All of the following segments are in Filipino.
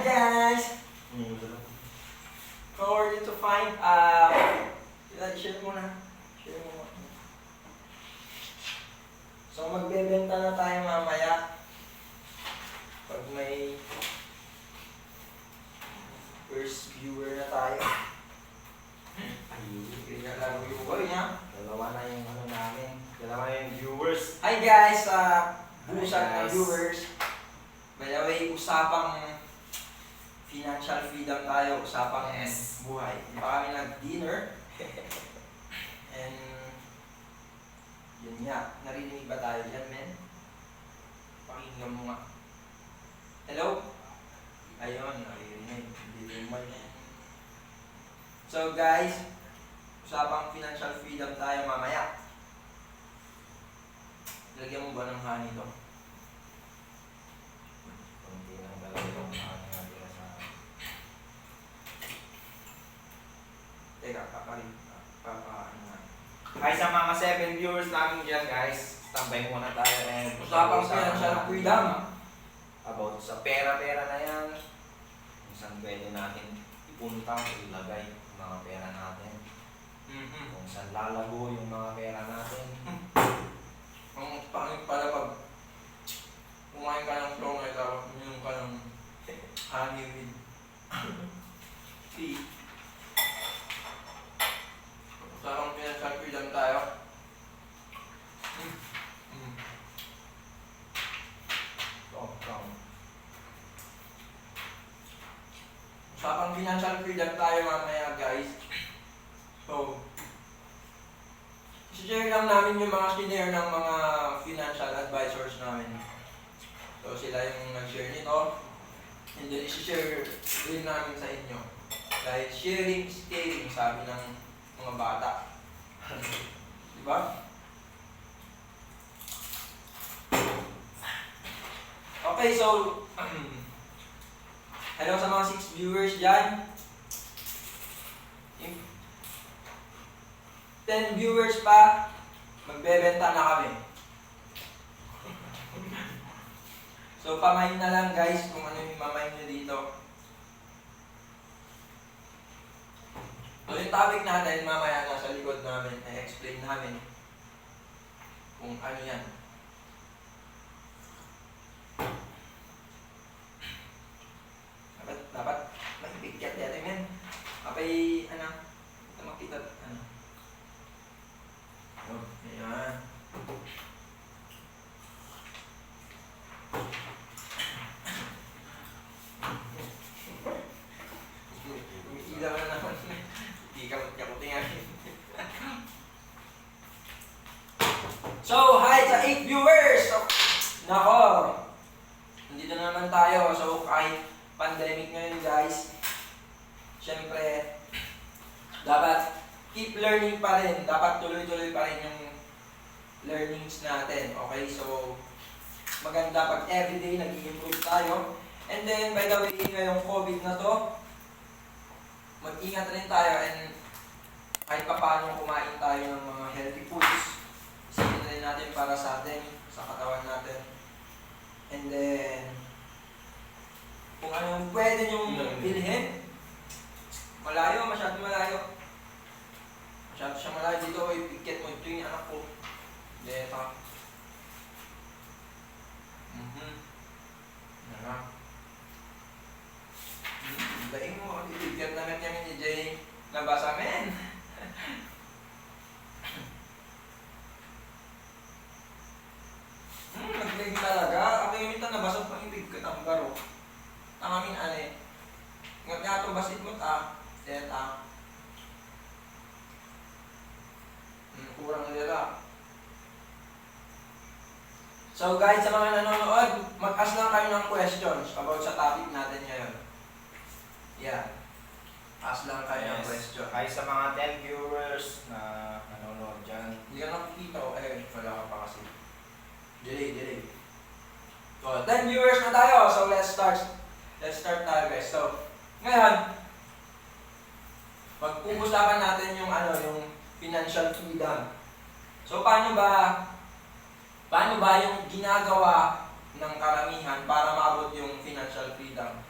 guys! How are you to find share mo na. Share mo. So magbebenta na tayo mamaya. Pag may first viewer na tayo. Kaya lang viewer niya. Dalawa na yung ano namin. Dalawa na yung viewers. Hi guys! Busan na viewers. By the way, usapang financial freedom tayo. Usapang buhay. Di pa kami nag-dinner. And yun nga. Narinig ba tayo dyan, men? Pakinggan mo nga. Hello? Ayun, narinig. Hindi mo yan. So guys, usapang financial freedom tayo mamaya. Lagyan mo ba ng honey to? Kunti lang dalawa yung ano natin sa... Teka, papaano nga. Hi sa mga 7 viewers namin dyan guys. Tambay muna tayo and... Usapang financial freedom. About sa pera-pera na yan. Kung saan pwede natin ipunta, ilagay yung mga pera natin. Kung saan lalago yung mga pera natin. Ang pangit pala pag kumain ka ng flonga tapos uminom ka ng honey with tea. Usapang financial freedom tayo. Usapang financial freedom tayo mamaya guys. So, i-share lang namin yung mga senior ng mga financial advisors namin. So, sila yung nag-share nito. And then, i-share din namin sa inyo. Dahil sharing is caring, sabi ng mga bata. Diba? Okay, so, hello sa mga 6 viewers dyan. 10 viewers pa, magbebenta na kami. So, pamain na lang guys kung ano yung mamain nyo dito. So, yung topic natin, mamaya nasa likod namin, i-explain namin kung ano yan. Dapat maipigyan natin yan. Kapay, ito makita, ayan. Ilaw na naman. Hindi ka magkakutingan. So, hi sa 8 viewers! Nako! Nandito na naman tayo. So, kahit pandemic ngayon guys, syempre, dapat keep learning pa rin. Dapat tuloy-tuloy pa rin yung learnings natin. Okay? So, maganda pag everyday nag-i-improve tayo. And then, by the way, ngayong COVID na to, mag-ingat rin tayo and kahit pa paano kumain tayo ng mga healthy foods. Isipin rin natin para sa atin, sa katawan natin. And then, kung ano yung pwede nyong bilhin, malayo, masyado malayo. Masyado siya malayo dito, ipikit mo ito yung anak ko. Deta. Nara. Daing mo, ipikit namin kami ni Jay. Nabasa men. Naglig talaga. Ako yung minta nabasot pang ipikit ang baro. Tangamin ane. Nga ito basit mo ta. Deta. Kurang nila. So guys, sa mga nanonood, mag-ask lang kayo ng questions about sa topic natin ngayon. Yeah. Ask lang kayo ng question. Hi sa mga 10 viewers na nanonood dyan. Hindi ka nakikita o wala ka pa kasi. Delay. So, 10 viewers na tayo. So let's start. Let's start tayo guys. So, ngayon, pag-uusapan natin yung yung financial freedom. So paano ba yung ginagawa ng karamihan para maabot yung financial freedom?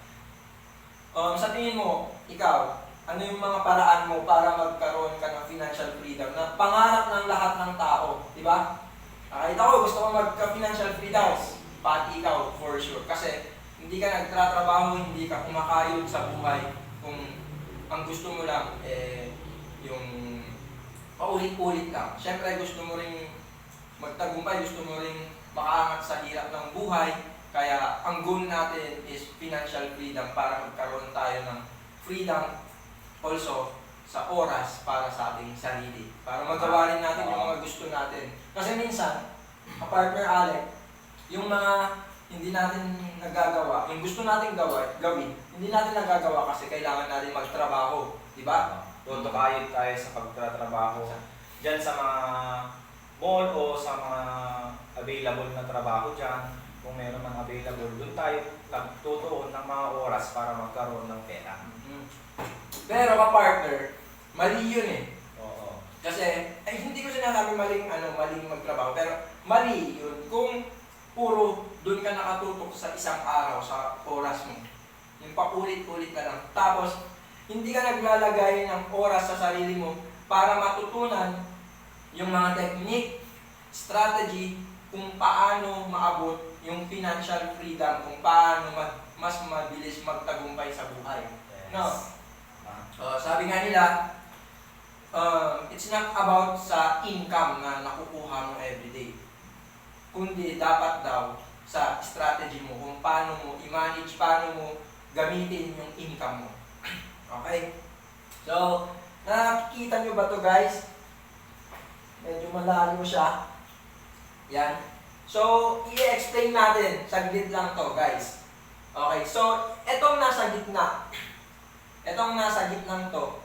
Sa tingin mo, ikaw, ano yung mga paraan mo para magkaroon ka ng financial freedom na pangarap ng lahat ng tao, di ba? Kahit ako, gusto ko magka-financial freedom, pati ikaw, for sure. Kasi hindi ka nagtratrabaho, hindi ka kumakayod sa buhay kung ang gusto mo lang, yung paulit-ulit lang. Siyempre, gusto mo ring magtagumpay, gusto mo ring makaangat sa hirap ng buhay. Kaya ang goal natin is financial freedom para magkaroon tayo ng freedom also sa oras para sa ating sarili. Para magawa rin natin yung mga gusto natin. Kasi minsan, partner Alec, yung mga hindi natin nagagawa, yung gusto natin gawin, hindi natin nagagawa kasi kailangan natin magtrabaho. Di ba? Tutukayod tayo sa pagtatrabaho dyan sa mga mall o sa mga available na trabaho dyan. Kung meron man available, doon tayo nagtutuon ng mga oras para magkaroon ng pera. Pero ka-partner, mali yun eh. Oo. Kasi, hindi ko sinasabi maling magtrabaho, pero mali yun kung puro doon ka nakatutok sa isang araw, sa oras mo. Yung paulit-ulit ka lang. Tapos, hindi ka naglalagay ng oras sa sarili mo para matutunan yung mga technique, strategy, kung paano maabot yung financial freedom, kung paano mas mabilis magtagumpay sa buhay. Yes. No? Sabi nga nila, it's not about sa income na nakukuha mo everyday, kundi dapat daw sa strategy mo, kung paano mo i-manage, paano mo gamitin yung income mo. Okay? So, nakikita nyo ba to guys? Medyo malalim siya. Yan. So, i-explain natin. Saglit lang to guys. Okay, so, etong nasa gitna. Etong nasa gitnang to.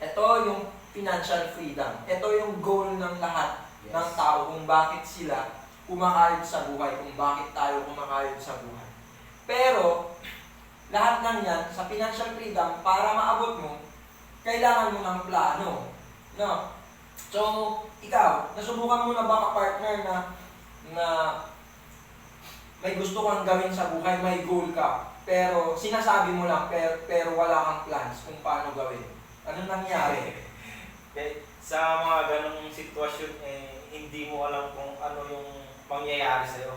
Ito yung financial freedom. Ito yung goal ng lahat ng tao kung bakit sila kumakayod sa buhay, kung bakit tayo kumakayod sa buhay. Pero, lahat ng yan, sa financial freedom, para maabot mo, kailangan mo ng plano. No? So, ikaw, nasubukan mo na ba ka-partner na may gusto kang gawin sa buhay, may goal ka, pero sinasabi mo lang, pero wala kang plans kung paano gawin. Ano nangyari? Sa mga ganong sitwasyon, hindi mo alam kung ano yung mangyayari sa'yo.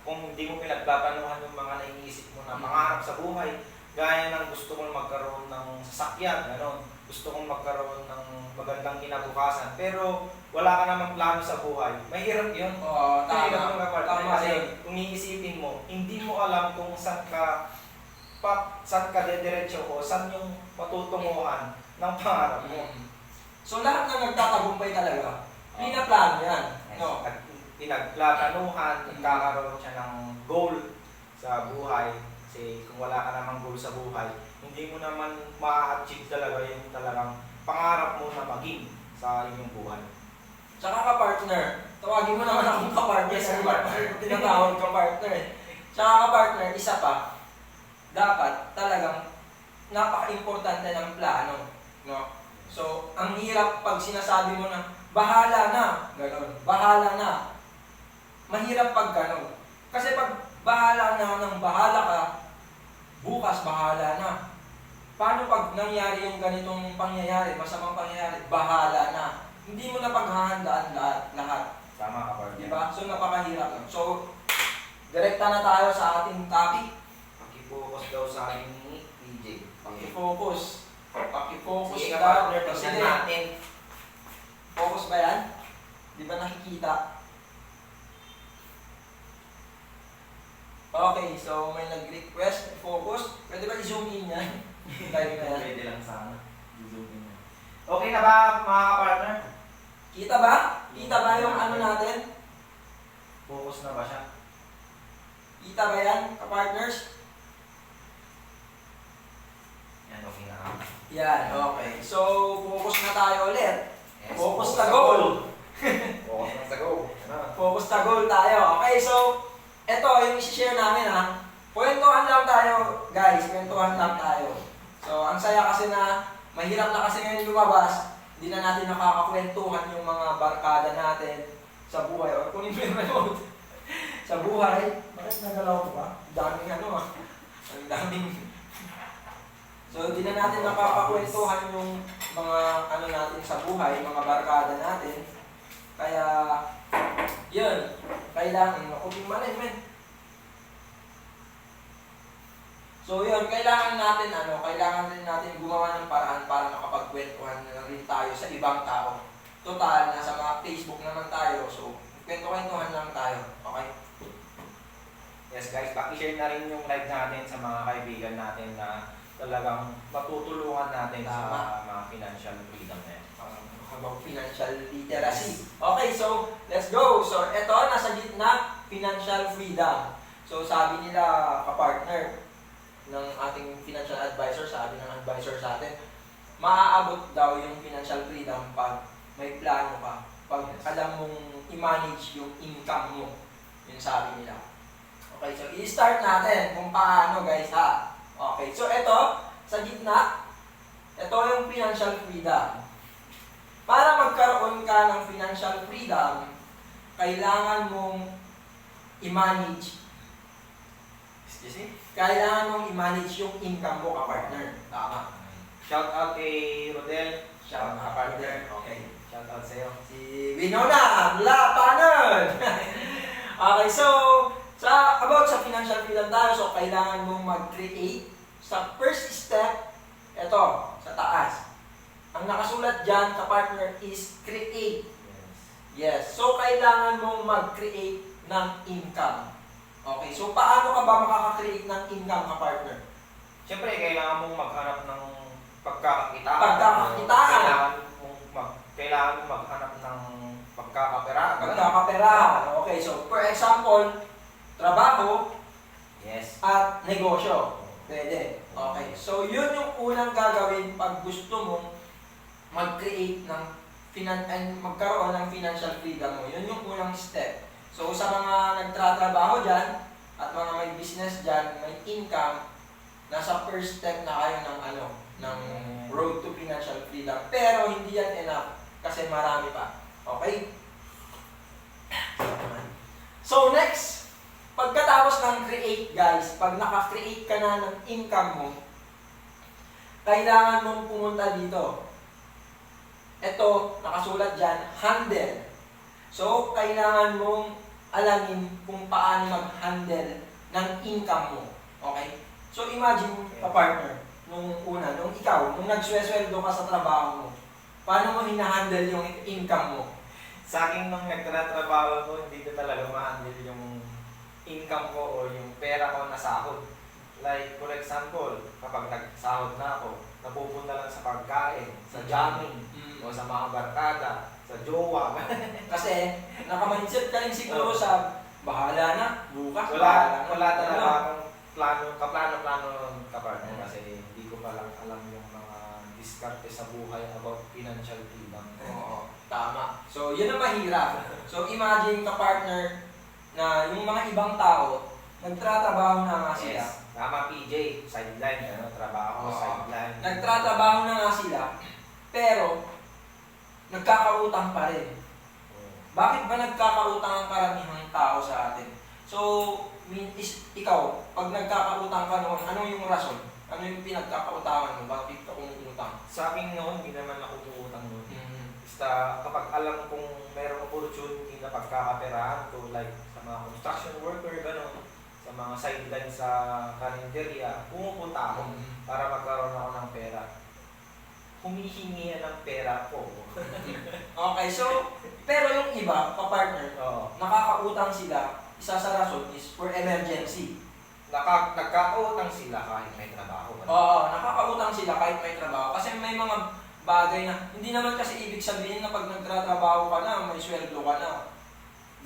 Kung hindi mo pinagplaplanuhan yung mga naiisip mo na pangarap sa buhay, gaya ng gusto mong magkaroon ng sasakyan, gano'n. Gusto kong magkaroon ng magandang kinabukasan, pero wala ka namang plano sa buhay. Mahirap yun. Oo, Mahirap yung tama kasi yun. kung iisipin mo, hindi mo alam kung saan ka dediretso o saan yung matutunguhan ng pangarap mo. So lahat na nagtatagumpay talaga, pinaplano yan. No? Pinagplatanuhan, nagkakaroon siya ng goal sa buhay. Kasi kung wala ka namang goal sa buhay, hindi mo naman ma-achieve talaga yung talagang pangarap mo na maging sa inyong buhay. Tsaka ka-partner, tawagin mo naman akong ka-partner. Yes, ka-partner. Tinatawag ka-partner eh. Tsaka ka-partner, isa pa, dapat talagang napaka-importante ng plano. No? So, ang hirap pag sinasabi mo na, bahala na, gano'n, bahala na. Mahirap pag gano'n. Kasi pag bahala na ng bahala ka, bukas bahala na. Paano pag nangyari yung ganitong pangyayari, masamang pangyayari, bahala na. Hindi mo na paghahandaan lahat. Tama ka, partner. Diba? So, napakahirap lang. So, direkta na tayo sa ating topic. Paki-focus daw sa akin ni PJ. Paki-focus. Paki-focus Sige ka, daw. partner. Tignan natin. Focus ba yan? Di ba nakikita? Okay, so may nag-request focus. Pwede ba i-zoom in yan? Tayo na yan. Pwede lang sana. I-zoom in. Okay na ba, mga partner? Kita ba? Kita ba yung ano natin? Focus na ba siya? Kita ba yan, ka-partners? Yan, okay na. Yan, okay. So, focus na tayo ulit. Yes, Focus na goal. Focus na sa goal. Focus na goal tayo. Okay, so, eto yung isi-share namin ha. Kwentuhan lang tayo, guys. Kwentuhan lang tayo. So, ang saya kasi na mahirap na kasi ngayon lumabas. Hindi na natin nakakakwentuhan yung mga barkada natin sa buhay. O kunin mo yung remote. Sa buhay. Bakit nagalaw ko ba? Daming ano ah. Ang daming. So, di na natin nakakakwentuhan yung mga ano natin sa buhay, mga barkada natin. Kaya, yun, kailangan, makuting management. So, yun, kailangan din natin gumawa ng paraan para makapagkwentuhan na rin tayo sa ibang tao. Total, nasa mga Facebook naman tayo, so, kwento-kwentuhan lang tayo, okay? Yes guys, paki-share na rin yung live natin sa mga kaibigan natin na talagang matutulungan natin sa mga financial freedom na yan. Habang financial literacy. Okay, so let's go. So ito, nasa gitna, financial freedom. So sabi nila, kapartner ng ating financial advisor, sabi ng advisor sa atin, maaabot daw yung financial freedom pag may plano ka. Pag alam mong i-manage yung income mo. Yun sabi nila. Okay, so i-start natin kung paano guys ha. Okay, so ito, sa gitna, ito yung financial freedom. Para magkaroon ka ng financial freedom, kailangan mong i-manage. Kailangan mong i-manage yung income mo ka-partner. Tama. Shout out kay Rodel. Shout out ka-partner. Okay. Shout out sa'yo. Si Winona, Lapanon! Okay, so, about sa financial freedom tayo, so kailangan mong mag-create. Sa first step, ito, sa taas. Ang nakasulat dyan, ka-partner, is create. Yes. So, kailangan mong mag-create ng income. Okay, so paano ka ba makaka-create ng income, ka-partner? Siyempre, kailangan mong maghanap ng pagkakakitaan. Kailangan mong maghanap ng pagkakaperahan. Pagkakaperahan. Okay, so for example, trabaho, yes, at negosyo. Pwede. Okay, so yun yung unang gagawin pag gusto mong mag-create ng magkaroon ng financial freedom mo. Yun yung unang step. So sa mga nagtratrabaho dyan, at mga may business dyan, may income, nasa first step na kayo ng road to financial freedom. Pero hindi yan enough kasi marami pa. Okay? So next, pagkatapos ng create guys, pag naka-create ka na ng income mo, kailangan mong pumunta dito. Ito, nakasulat dyan, handle. So, kailangan mong alamin kung paano mag-handle ng income mo. Okay? So, imagine, ka-partner, nung ikaw, nung nagswesweldo ka sa trabaho mo, paano mo hinahandle yung income mo? sa akin nung nagtatrabaho ko, hindi ko talaga ma-handle yung income ko o yung pera ko na sahod. Like, for example, kapag nagsahod na ako, napupunta lang sa pagkain, sa jamming, o sa mga barkada, sa jowa. Kasi, nakamindset ka rin siguro sa bahala na, bukas, wala talaga akong kaplano-plano kapartner kasi hindi ko pa lang alam yung mga diskarte sa buhay about financial freedom. Oo, tama. So, yun ang mahirap. So, imagine ka-partner na yung mga ibang tao, nagtratrabaho na nga sila. Yes. Tama PJ, sideline, trabaho, sideline. Nagtratrabaho na nga sila, pero nagkakautang pa rin. Bakit ba nagkakautang ang karamihang tao sa atin? So, ikaw, pag nagkakautang ka noon, ano yung rason? Ano yung pinagkakautangan mo? Bakit ka umutang? Sa akin noon, hindi naman ako umuutang noon. Basta kapag alam kong mayroong opportunity na pagkakaperahan ko, like sa mga construction worker, gano'n, sa mga sideline sa karinderya, pumupunta ako para magkaroon ako ng pera. Humihingi ng pera ko. Okay, so, pero yung iba, kapartner, nakakautang sila, isa sa rason is for emergency. Nagkakautang sila kahit may trabaho. Oo, nakakautang sila kahit may trabaho. Kasi may mga bagay na, hindi naman kasi ibig sabihin na pag nagtratrabaho ka na, may sweldo ka na.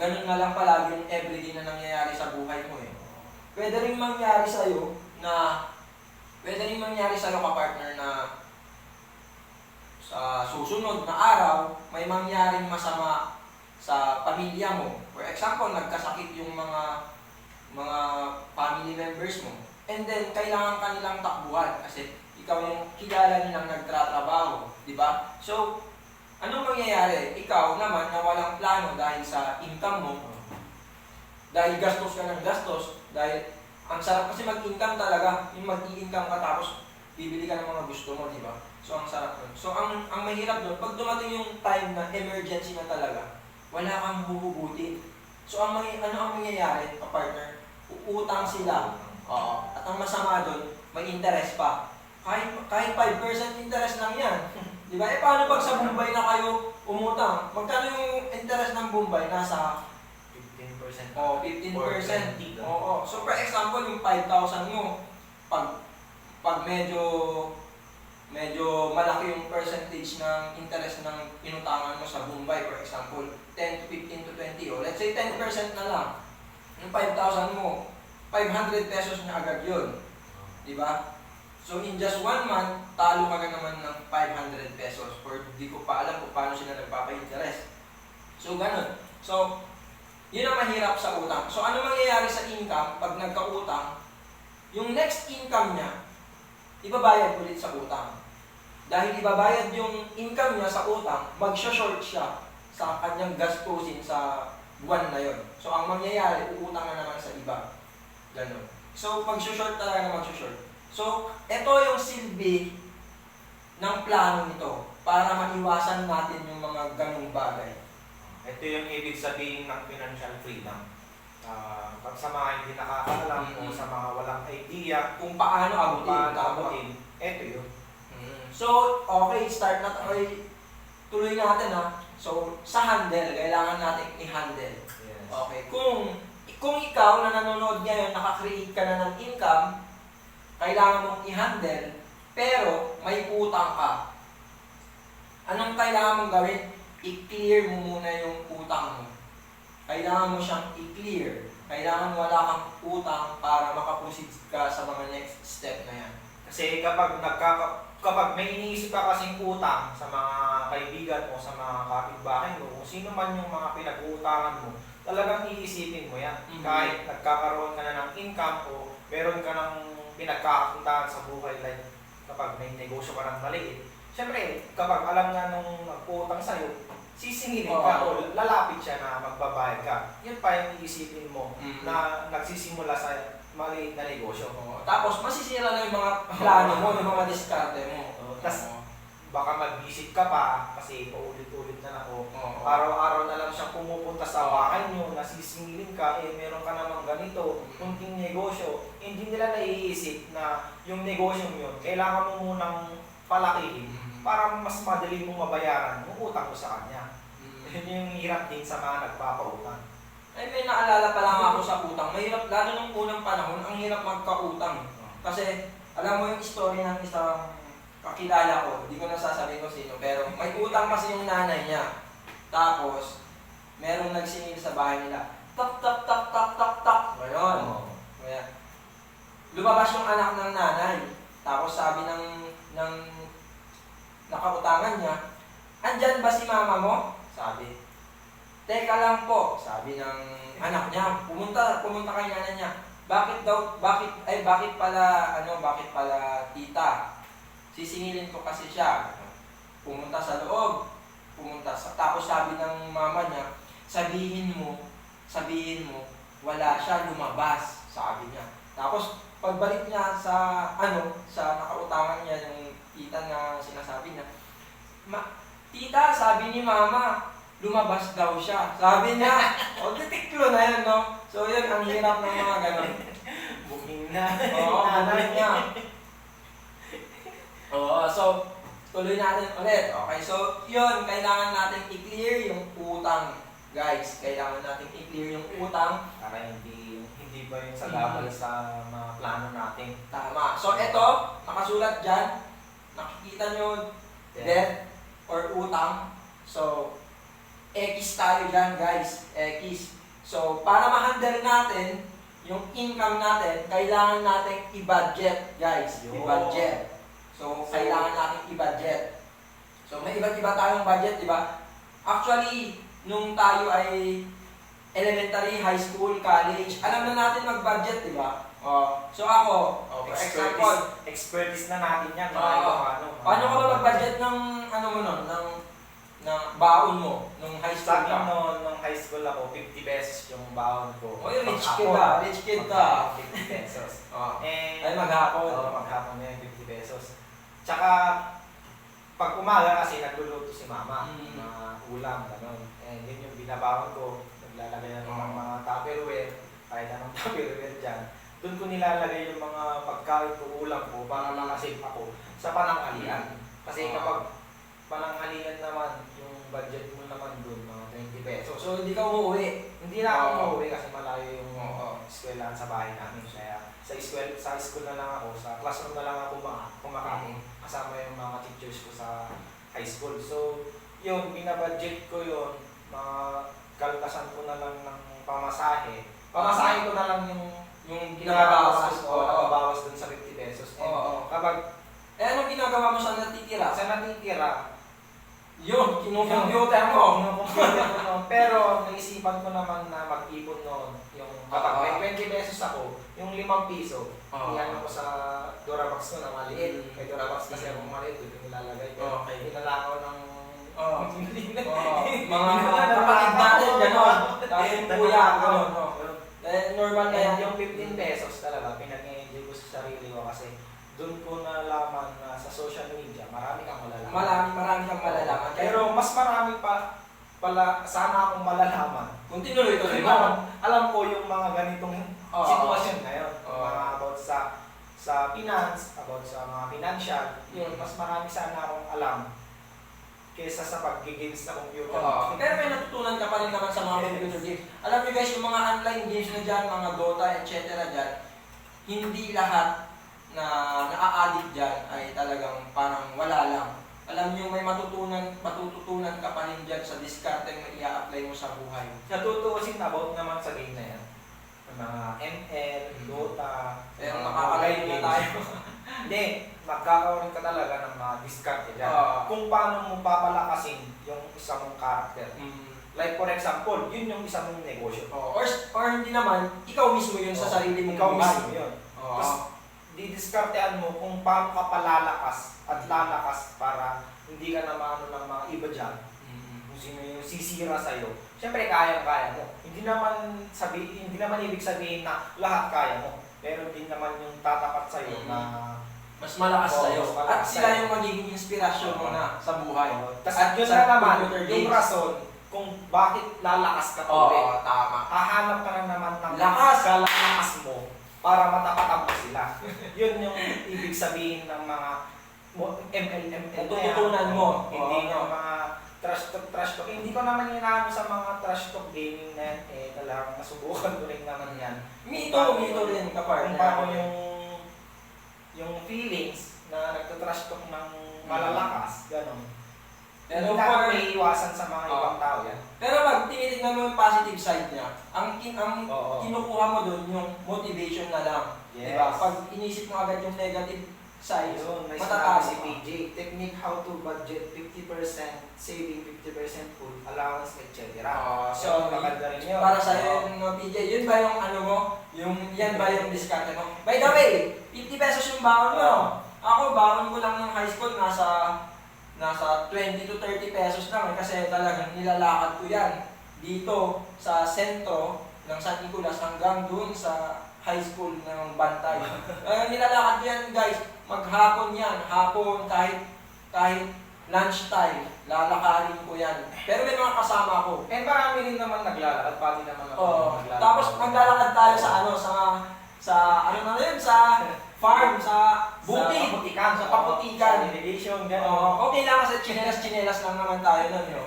Ganun na lang palagi yung everyday na nangyayari sa buhay mo eh. Pwede rin mangyari sa'yo kapartner na sa susunod na araw, may mangyaring masama sa pamilya mo. For example, nagkasakit yung mga family members mo. And then, kailangan kanilang takbuhan kasi ikaw yung kilala nilang nagtratrabaho. Di ba? So, anong mangyayari? Ikaw naman na walang plano dahil sa income mo, dahil gastos ka ng gastos, dahil Ang sarap kasi mag-income talaga. Yung mag-i-income ka tapos bibili ka ng mga gusto mo, di ba? So, ang sarap nun. So, ang mahirap doon, pag dumating yung time na emergency na talaga, wala kang huhugutin. So, ano ang mangyayari, partner? Uutang sila. Oo. At ang masama doon, may interest pa. Kahit 5% interest lang yan. Di ba? Eh, paano pag sa Bombay na kayo umutang? Magkano yung interest ng Bombay? Nasa 15%. Oo, 15%. Oo. So, for example, yung 5,000 mo, pag medyo malaki yung percentage ng interest ng inutangan mo sa Bombay, for example, 10 to 15 to 20, o let's say 10% na lang. Yung 5,000 mo, 500 pesos na agad yun. Di ba? So, in just 1 month, talo ka na naman ng 500 pesos or di ko pa alam kung paano sila nagpapa-interest. So, ganun. So, yun ang mahirap sa utang. So, ano mangyayari sa income pag nagka-utang? Yung next income niya, ibabayad ulit sa utang. Dahil ibabayad yung income niya sa utang, mag-short siya sa kanyang gastusin sa buwan na yon. So, ang mangyayari, uutang na naman sa iba. Ganun. So, mag-short talaga na mag-short. So, ito yung silbi ng plano nito para maiwasan natin yung mga ganung bagay. Ito yung ibig sabihin ng financial freedom. Pag sa mga hindi nakakaalam o sa mga walang idea Kung paano abutin. Ito yun. So, okay, start na tayo. Tuloy natin ha. So, sa handle, kailangan natin i-handle. Yes. Okay, kung ikaw na nanonood ngayon, nakakreate ka na ng income, kailangan mong i-handle, pero may utang ka. Anong kailangan mong gawin? I-clear mo muna yung utang mo. Kailangan mo siyang i-clear. Kailangan wala kang utang para makaproceed ka sa mga next step na yan. Kasi kapag may iniisip ka kasing utang sa mga kaibigan o sa mga kapitbahay mo, kung sino man yung mga pinag-uutangan mo, talagang iisipin mo yan. Kahit nagkakaroon ka na ng income o meron ka ng pinagkakapuntahan sa buhay, like kapag may negosyo ka ng maliit, siyempre, kapag alam nga nung nag-utang sa'yo, sisingilin ka o lalapit siya na magbabayad ka. Yun pa yung iisipin mo na nagsisimula sa maliit na negosyo. Tapos, masisira na yung mga plano mo, yung mga diskarte mo. Tapos, baka mag-visit ka pa kasi paulit-ulit na ako. Araw-araw na lang siyang pumupunta sa bahay nyo, nasisingilin ka, meron ka namang ganito, kunting negosyo. Hindi nila naiisip na yung negosyo yun, kailangan mo munang palakihin para mas madali mong mabayaran yung utang mo sa kanya. Yun yung hirap din sa mga nagpapautang. Ay, may naalala pa lang ako sa utang. Mahirap, lalo nung unang panahon, ang hirap magka-utang. Kasi, alam mo yung story ng isang kakilala ko, hindi ko nasasabihin ko sino, pero may utang kasi yung nanay niya. Tapos, merong nagsingil sa bahay nila. Tak, tak, tak, tak, tak, tak. Ngayon. Ngayon. Lumabas yung anak ng nanay. Tapos sabi ng nakautangan niya, andyan ba si mama mo? Sabi. Teka lang po, sabi ng anak niya. Pumunta kay nanay niya. Bakit pala tita? Sisingilin ko kasi siya. Pumunta sa loob. Tapos sabi ng mama niya, sabihin mo, wala siya, lumabas, sabi niya. Tapos pagbalik niya sa nakautangan niya, yung tita na sinasabi niya, tita, sabi ni mama, lumabas daw siya. Sabi niya, titiklo na yan, no? So yun, ang hirap ng mga ganon. Booking na. Oo, booking niya. Oo, so, tuloy natin ulit. Okay, so, yun, kailangan natin i-clear yung utang. Guys, kailangan natin i-clear yung utang. Para hindi ba yung sagabal sa mga plano natin. Tama. So, ito, nakasulat dyan. Nakikita nyo, debt or utang. So, X tayo dyan, guys. X. So, para ma-handle natin yung income natin, kailangan natin i-budget, guys. I-budget. So, kailangan natin i-budget. So, may iba't iba tayong budget, di ba? Actually, nung tayo ay elementary, high school, college, alam na natin mag-budget, di ba? So, ako, for example, expertise na natin yan. paano ka ba mag-budget ng, ng na baon mo nung high Sa school akin ka? nung high school ako, 50 pesos yung baon ko. Oy, rich kid Maghapon. ka, rich kid ka. 50 pesos. Oh. Eh, Ay, maghapon. Oo, maghapon na yun, 50 pesos. Tsaka, pag umaga kasi nagluluto si mama, mga ulam, gano'n. And yun yung binabaon ko, naglalagay na ng mga Tupperware, kahit anong Tupperware dyan. Doon ko nilalagay yung mga pagkain ko, ulam ko, para makasave ako sa pananghalian. Kasi kapag pananghalian naman, yung budget mo naman doon, mga 20 pesos. So, hindi ka umuwi. Hindi na ako Oo. umuwi kasi malayo yung Oo. eskwelahan sa bahay namin. Kaya sa school na lang ako, sa classroom na lang ako kumakain. Kasama yung mga teachers ko sa high school. So, yun, binabudget ko yun. Mga kaltasan ko na lang ng pamasahe. Pamasahe ko na lang yung Binabawas. o nababawas dun sa 50 pesos. And Oo. kapag Anong ginagawa mo sa natitira? sa natitira, Yun, kinukomputer mo. Pero naisipan ko naman na mag-ipon noon. Yung kapag may 20 pesos ako, yung 5 piso, iyan ko sa Durabox ko na maliit. May Durabox kasi ako maliit, ito nilalagay ko. Okay. Inala ko ng Mga kapatid natin, gano'n. Tayo yung kuya, gano'n. Normal na yan. Yung 15 pesos talaga, pinag-enjoy ko sa sarili ko kasi doon ko nalaman na sa social media, marami kang malalaman. Marami kang malalaman. Pero mas marami pa pala sana akong malalaman. Kung tinuloy-tuloy mo. Alam ko yung mga ganitong Oo. sitwasyon ngayon. Oo. Mga about sa finance, about sa mga financial, yun, mas marami sana akong alam kaysa sa pag-games na computer. Pero may natutunan ka pa rin naman sa mga computer games. Alam niyo guys, yung mga online games na dyan, mga Dota, etc. dyan, hindi lahat na naa-addict dyan ay talagang parang wala lang. Alam niyo may matututunan ka pa rin dyan sa diskarte na i-apply mo sa buhay. Natutuusin about naman sa game na yan. Yung mga ML, Dota, Pero mga makakalayo mobile na games. tayo. Hindi, magkakaroon ka talaga ng mga diskarte dyan. Kung paano mo papalakasin yung isa mong karakter. Like for example, yun yung isa mong negosyo. Or hindi naman, ikaw mismo yun sa sarili mong Ikaw buhay. mismo yun. Tapos, didiskartean mo kung paano ka palalakas at lalakas para hindi ka na maano ng mga iba dyan. Kung sino yung sisira sa'yo. Siyempre, kaya mo. Hindi naman ibig sabihin na lahat kaya mo. Pero din naman yung tatapat sa'yo na mas malakas Oo, sa'yo. mas malakas At sila sa'yo. yung magiging inspirasyon mo na sa buhay. Tapos At yun sa na naman, computer yung games. rason kung bakit lalakas ka tuloy. Tama. Hahanap ka na naman ng Lakas. kalalakas mo para matapatan mo sila. Yun yung ibig sabihin ng mga MLM. Natututunan mo. Hindi Oo. yung mga trash talk. Hindi ko naman inaano sa mga trash talk gaming na yan. Talagang nasubukan ko rin naman yan. Mito rin Kung kapag. paano yung feelings na nagtatrash talk ng malalakas. Ganon. Pero Hindi natin may iwasan sa mga ibang tao yan. Pero pag tinitignan mo yung positive side niya, ang Oo. kinukuha mo doon yung motivation na lang. Yes. Diba? Pag inisip mo agad yung negative side, Ayun, may sinabi matataas si ka. PJ, technique how to budget 50%, saving 50% food, allowance, etc. So, maganda rin yun. para sa iyo, no, PJ, yun ba yung ano mo? Yan ba yung diskarte mo? By the way, 50 pesos yung baon mo. Ako, baon ko lang ng high school, nasa 20 to 30 pesos lang kasi talagang nilalakad ko yan dito sa sentro ng San Nicolas hanggang dun sa high school ng Bantay. Nilalakad ko yan guys, maghapon yan, hapon kahit lunch time, lalakarin ko yan. Pero may mga kasama ko. Marami rin naman naglalakad, pati naman ako naglalakad. Tapos maglalakad tayo sa farm, sa bukid, sa paputikan. Sa irrigation, gano'n. Okay lang kasi chinelas lang naman tayo nun, yo.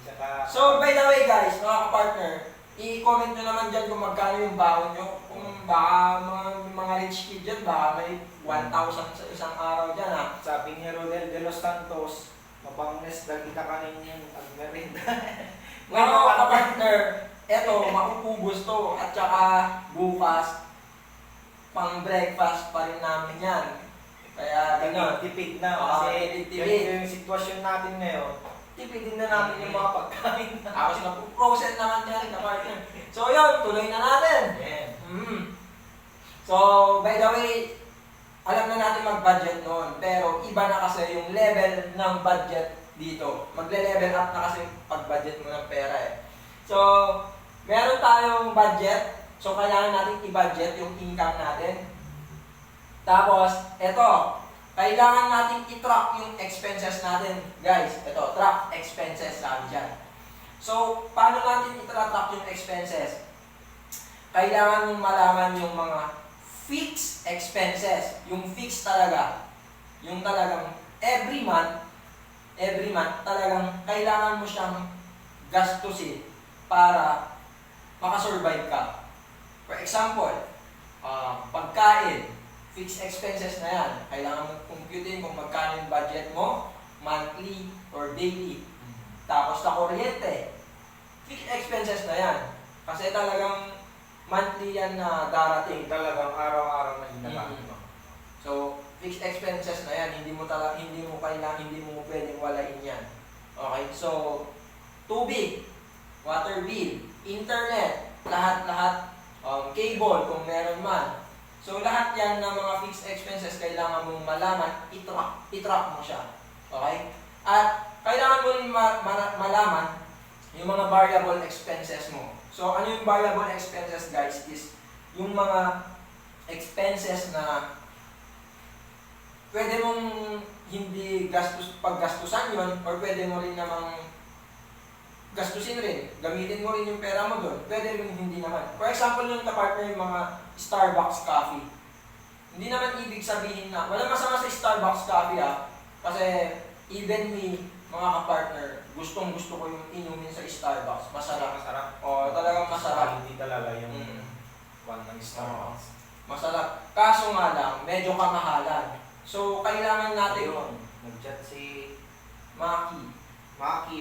Saka, So, by the way guys, mga partner, i-comment nyo naman dyan kung magkano yung baon nyo. Kung baka mga rich kid dyan, baka may 1,000 sa isang araw dyan, ha. sabi ni Rodel de los Santos, mabangnes dahil ka kanin yung agmerinda. Mga partner, eto, makupubos to. At saka bukas, pang breakfast pa rin namin yan. Kaya gano'n. Tipid na kasi tipid. ganito yung sitwasyon natin ngayon. Tipidin na natin yung mga pagkain. Tapos na-process naman yan, partner. So yun, tuloy na natin. So, by the way, alam na natin mag-budget noon. Pero iba na kasi yung level ng budget dito. Magle-level up na kasi pag-budget mo ng pera eh. So, meron tayong budget. So, kailangan natin i-budget yung income natin. Tapos, eto, kailangan natin i-track yung expenses natin. Guys, eto, track expenses sabi dyan. So, paano natin i-track yung expenses? Kailangan mong malaman yung mga fixed expenses. Yung fixed talaga. Yung talagang every month, talagang kailangan mo siyang gastusin para makasurvive ka. For example, pagkain, fixed expenses na yan. Kailangan mo computein kung magkano yung budget mo, monthly or daily. Tapos sa kuryente, fixed expenses na yan. Kasi talagang monthly yan na darating. Talagang araw-araw na ginagamit mo. So, fixed expenses na yan. Hindi mo pwedeng walain yan. Okay? So, tubig, water bill, internet, lahat-lahat, cable kung meron man. So, lahat yan na mga fixed expenses kailangan mong malaman, i-track mo siya. Okay? At kailangan mo rin malaman yung mga variable expenses mo. So, ano yung variable expenses, guys, is yung mga expenses na pwede mong hindi paggastusan yon or pwede mo rin namang gastusin rin. Gamitin mo rin yung pera mo doon. Pwede rin hindi naman. For example, yung kapartner yung mga Starbucks coffee. Hindi naman ibig sabihin na, wala masama sa Starbucks coffee kasi even me, mga kapartner, gustong-gusto ko yung inumin sa Starbucks. Masarap. O, talagang masarap. Hindi talaga yung one ng Starbucks. Masarap. Kaso nga lang, medyo kamahalan. So, kailangan natin Ayun, nag-chat si Maki.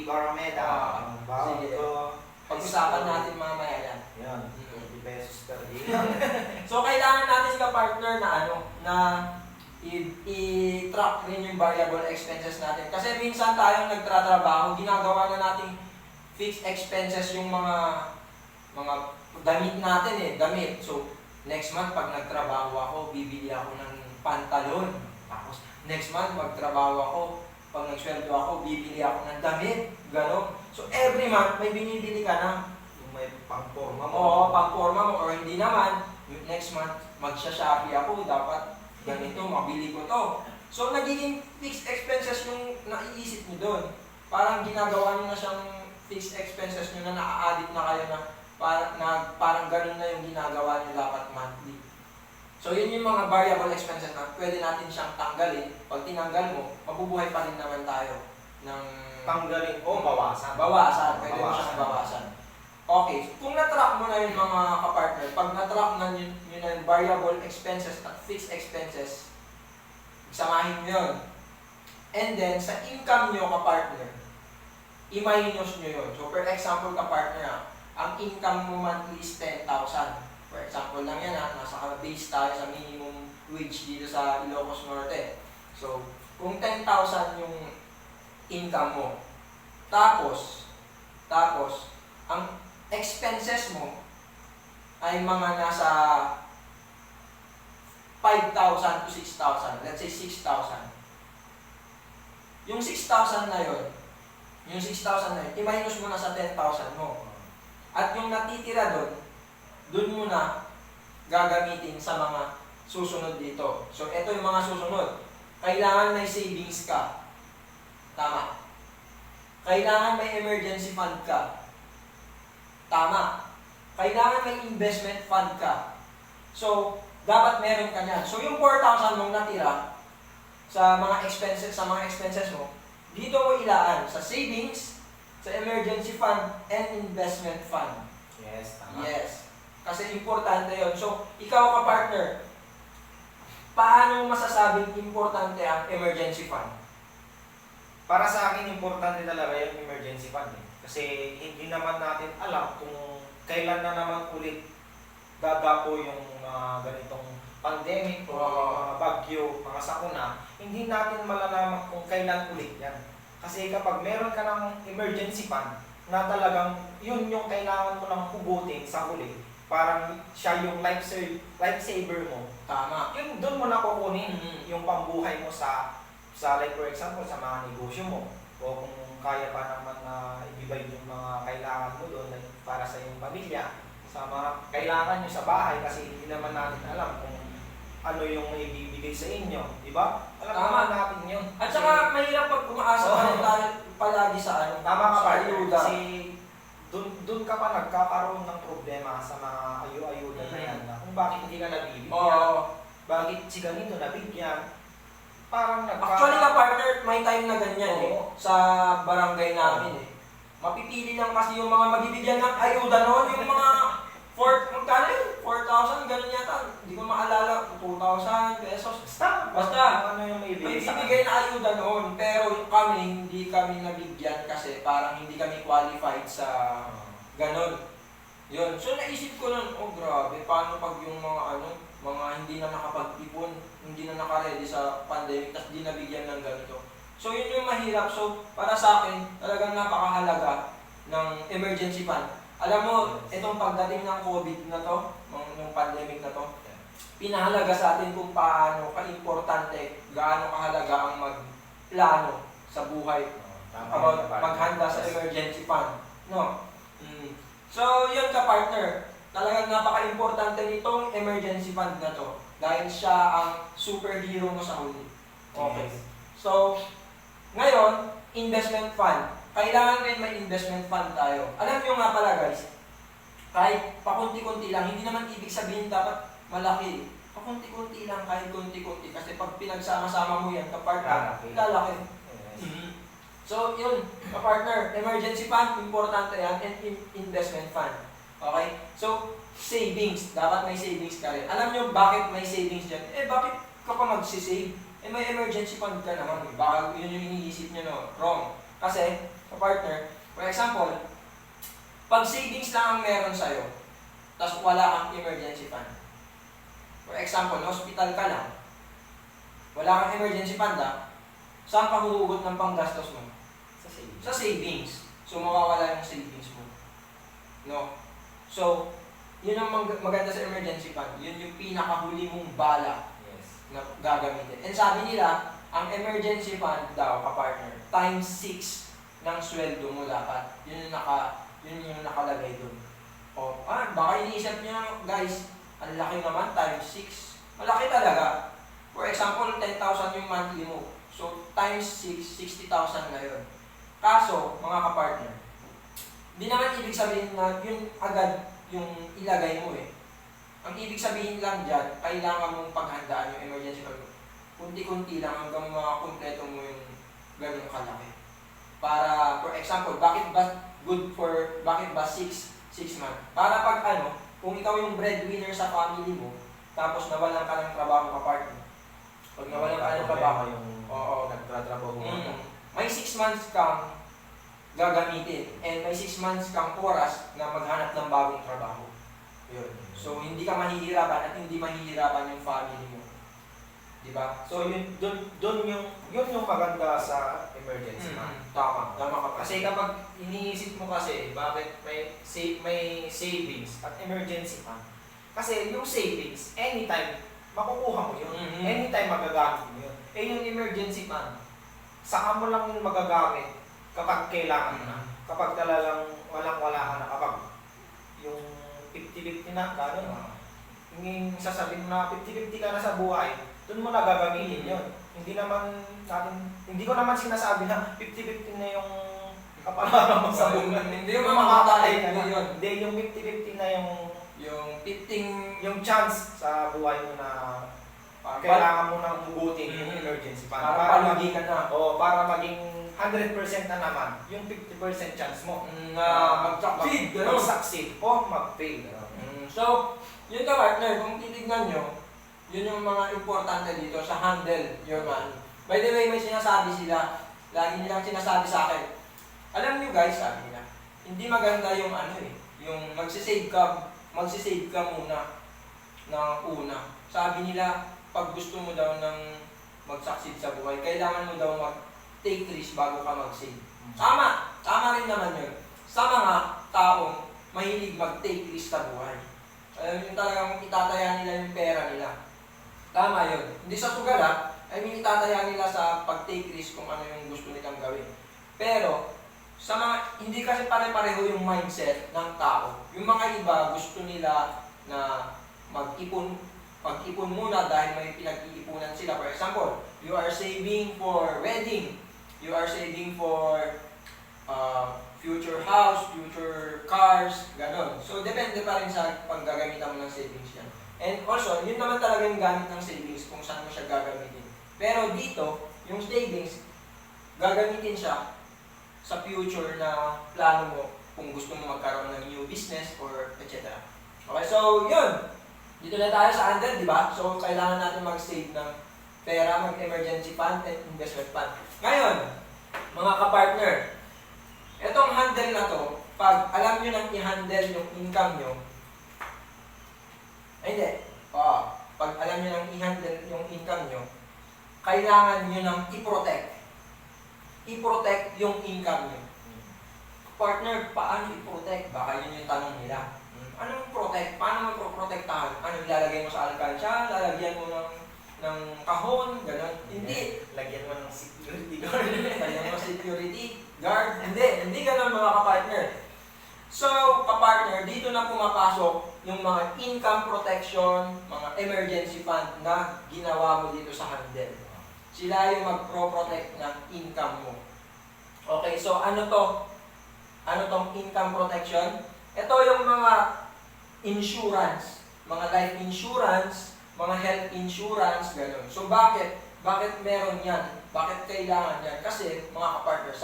Barameda. Ang bago Sige. ko. Pag-usapan natin mamaya yan. Yan, 20 pesos per day. So, kailangan natin ka partner na i-track rin yung variable expenses natin. Kasi minsan tayong nagtratrabaho, ginagawa na nating fixed expenses yung mga damit natin damit. So, next month pag nagtrabaho ako, bibili ako ng pantalon. Tapos, next month magtrabaho ako, pag nagsweldo ako, bibili ako ng damit. Ganon. So, every month may binibili ka na. Yung may pang-forma mo. Oo, pang-forma mo or hindi naman. Next month, magsha-shopee ako, dapat ganito, mabili ko to. So, nagiging fixed expenses yung naiisip nyo doon. Parang ginagawa nyo na siyang fixed expenses nyo na na-a-audit na kayo na parang ganun na yung ginagawa nyo dapat monthly. So, yun yung mga variable expenses na pwede natin siyang tanggalin. Pag tinanggal mo, mabubuhay pa rin naman tayo ng Tanggalin o bawasan. Bawasan. Pwede mo siyang bawasan. Okay. Kung na-track mo na yung mga kapartner, pag na-track na yun na yung variable expenses at fixed expenses, samahin nyo yun. And then, sa income nyo kapartner, i-minus nyo yun. So, for example kapartner, ang income mo monthly is 10,000. For example lang yan nasa base tayo sa minimum wage dito sa Ilocos Norte. So, kung 10,000 yung income mo, tapos, ang expenses mo ay mga nasa 5,000 to 6,000. Let's say 6,000. Yung 6,000 na yun, i-minus mo na sa 10,000 mo. At yung natitira doon mo na gagamitin sa mga susunod dito. So, ito yung mga susunod. Kailangan may savings ka. Tama. Kailangan may emergency fund ka. Tama. Kailangan may investment fund ka. So, dapat meron ka niyan. So, yung 4,000 mong natira sa mga expenses mo, dito mo ilaan sa savings, sa emergency fund, and investment fund. Yes, tama. Yes. Kasi importante yon. So, ikaw ka-partner, paano masasabing importante ang emergency fund? Para sa akin, importante talaga yung emergency fund. Kasi hindi naman natin alam kung kailan na naman ulit gagapo yung ganitong pandemic o mga bagyo, mga sakuna. Hindi natin malalaman kung kailan ulit yan. Kasi kapag meron ka ng emergency fund, na talagang yun yung kailangan mo nang hugutin sa huli, parang siya yung lifesaver mo. Tama. Yun, doon mo na kukunin yung pambuhay mo sa like for example, sa mga negosyo mo. o kung kaya pa naman na i-divide yung mga kailangan mo doon para sa iyong pamilya, sa mga kailangan nyo sa bahay kasi hindi naman natin alam kung ano yung may bibigay sa inyo, di ba? Alam Tama. naman natin yun. At saka mahirap pag umaasa Oo. pa rin tayo palagi sa ano, Tama ka sa pa, ayuda. kasi doon ka pa nagkakaroon ng problema sa mga ayuda na yan, na kung bakit hindi ka nabibigyan, Oo. bakit si ganito nabigyan, parang Actually nga partner, may time na ganyan Oo. sa barangay namin Mapipili lang kasi yung mga mabibigyan ng ayuda noon, yung mga magkano yun? 4,000, ganun yata. Hindi ko maalala, 2,000 pesos. Basta, ano yung may may bibigay sa bibigay na ayuda noon, pero kami, hindi kami nabigyan kasi parang hindi kami qualified sa ganon. Yun. So naisip ko nun, oh grabe, paano pag yung mga hindi na nakapag-ipon, hindi na nakaready sa pandemic, tapos di nabigyan ng ganito. So yun yung mahirap. So para sa akin, talagang napakahalaga ng emergency fund. Alam mo, itong pagdating ng COVID na to, yung pandemic na to, pinahalaga sa atin kung paano ka-importante, gaano kahalaga ang magplano sa buhay about maghanda sa emergency fund. No? So, yun ka-partner. Talagang napaka-importante nitong emergency fund na to dahil siya ang superhero mo sa huli. Okay. So, ngayon, investment fund. Kailangan rin may investment fund tayo. Alam nyo nga pala guys, kahit pakunti-kunti lang, hindi naman ibig sabihin dapat malaki. Pakunti-kunti lang, kahit kunti-kunti. Kasi pag pinagsama-sama mo yan, ka-partner, lalaki. So, yun, ka-partner, emergency fund, importante yan, and investment fund. Okay? So, savings. Dapat may savings ka rin. Alam nyo bakit may savings dyan? Bakit ka pa magsisave? May emergency fund ka naman. Baka yun yung iniisip nyo, no? Wrong. Kasi, ka-partner, for example, pag savings lang ang meron sa'yo, tapos wala kang emergency fund. For example, hospital ka lang, wala kang emergency fund saan ka huhugot ng panggastos mo? Sa savings. So, mawawala yung savings mo. No? So, yun ang maganda sa emergency fund. Yun yung pinakahuli mong bala na gagamitin. And sabi nila, ang emergency fund daw, ka-partner, times 6 ng sweldo mo dapat. Yun yung nakalagay doon. Baka iniisip nyo, guys, ang laki naman, times 6. Malaki talaga. For example, 10,000 yung monthly mo. So, times 6, 60,000 na yun. Kaso, mga ka-partner, di naman ibig sabihin na yun agad yung ilagay mo Ang ibig sabihin lang dyan, kailangan mong paghandaan yung emergency fund. Kunti-kunti lang hanggang makakumpleto mo yung ganung kalaki. Para, for example, bakit ba 6 months? Para pag kung ikaw yung breadwinner sa family mo, tapos nawalan ka ng trabaho ka-partner. Pag nawalan ka ng trabaho, nagtratrabaho may 6 months kang gagamitin and may 6 months kang oras na maghanap ng bagong trabaho. Yun. So, hindi ka mahihirapan at hindi mahihirapan yung family mo. Diba? So, yun yung maganda sa emergency fund. Tama ka pa. Kasi kapag iniisip mo kasi, bakit may savings at emergency fund? Kasi yung savings, anytime, makukuha mo yun. Anytime magagamit mo yun. Yung emergency fund, saka mo lang yung magagamit kapag kailangan mo na. Kapag talagang walang-wala ka na, kapag yung 50-50 na, gano'n. Yung sasabihin mo na 50-50 ka na sa buhay, doon mo na gagamitin yun. Hindi ko naman sinasabi na 50-50 na yung kapalaran mo sa buhay. Hindi yung mamamatay ka na. Hindi, yung 50-50 na yung 15 yung chance sa buhay mo na kailangan mo nang hugutin yung emergency fund. Para palagi ka na. Para maging 100% na naman, yung 50% chance mo na mag-succeed o mag-fail. So, yun ka partner, kung titignan nyo, yun yung mga importante dito sa handle your money. By the way, may sinasabi sila, lagi nilang sinasabi sa akin, alam nyo guys, sabi nila, hindi maganda yung yung magsisave ka muna ng una. Sabi nila, pag gusto mo daw ng mag-succeed sa buhay, kailangan mo daw mag-take risk bago ka mag-save. Tama rin naman yun. Sa mga taong mahilig mag-take risk sa buhay. Yung talagang itataya nila yung pera nila. Tama yun. Hindi sa sugal itataya nila sa pag-take risk kung ano yung gusto nilang gawin. Pero, sa mga, hindi kasi pare-pareho yung mindset ng tao. Yung mga iba, gusto nila na mag-ipon muna dahil may pinag-iipunan sila. For example, you are saving for wedding, you are saving for future house, future cars, ganon. So, depende pa rin sa paggagamitan mo ng savings yan. And also, yun naman talaga yung gamit ng savings kung saan mo siya gagamitin. Pero dito, yung savings, gagamitin siya sa future na plano mo kung gusto mo magkaroon ng new business or etc. Okay, so yun. Dito na tayo sa under, di ba? So, kailangan natin mag-save ng pera, mag-emergency fund and investment fund. Ngayon, mga kapartner, etong handle na to, pag alam nyo nang i-handle yung income nyo, ay hindi, pag alam nyo nang i-handle yung income nyo, kailangan nyo nang i-protect. I-protect yung income nyo. Partner, paano i-protect? Baka yun yung tanong nila. Anong protect? Paano mo protektahan? Ano ilalagay mo sa alkansya? Lalagyan mo ng kahon? Ganon? Hindi. Lagyan mo ng security guard. Lagyan mo security guard? Hindi ganon mga kapartner. So, kapartner, dito na pumapasok yung mga income protection, mga emergency fund na ginawa mo dito sa handle. Sila yung mag-pro-protect ng income mo. Okay, so ano to? Ano tong income protection? Ito yung mga insurance, mga life insurance, mga health insurance, gano'n. So bakit? Bakit meron yan? Bakit kailangan yan? Kasi mga kapartner,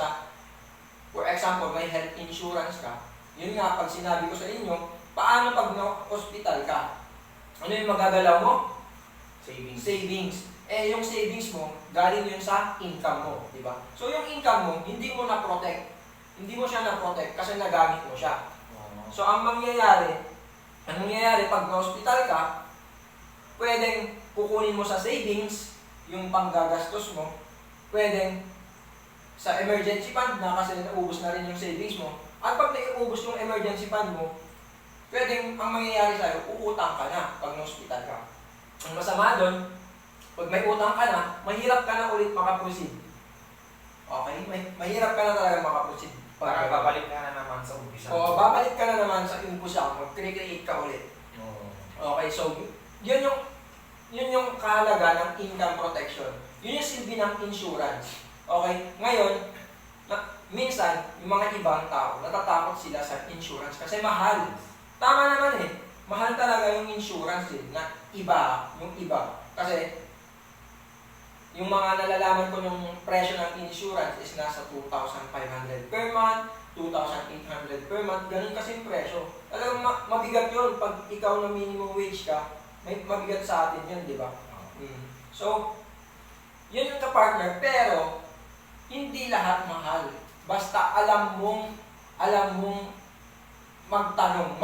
for example, may health insurance ka. Yun nga, pag sinabi ko sa inyo, paano pag na-hospital ka? Ano yung magagalaw mo? Savings. Savings. Yung savings mo, galing yun sa income mo, di ba? So yung income mo, hindi mo na-protect. Hindi mo siya na-protect kasi nagamit mo siya. So ang mangyayari pag na-hospital ka, pwedeng kukunin mo sa savings yung panggagastos mo, pwedeng sa emergency fund na kasi naubos na rin yung savings mo, at pag naiubos yung emergency fund mo, pwedeng ang mangyayari sa'yo, uutang ka na pag na-hospital ka. Ang masama doon, pag may utang ka na, mahirap ka na ulit makaproceed. Okay? Mahirap ka na talaga makaproceed. Parang babalik ka na naman sa umpisa. O, babalik ka na naman sa umpisa, mag-create ka ulit. Okay, so, yun yung kahalaga ng income protection. Yun yung silbi ng insurance. Okay? Ngayon, minsan, yung mga ibang tao, natatakot sila sa insurance kasi mahal. Tama naman eh. Mahal talaga yung insurance eh, na yung iba. Kasi, yung mga nalalaman ko ng presyo ng insurance is nasa 2,500 per month, 2,800 per month, ganun kasi yung presyo. Talagang mabigat yun. Pag ikaw na minimum wage ka, may mabigat sa atin yun, di ba? So, yun yung kapartner, pero hindi lahat mahal. Basta alam mong magtanong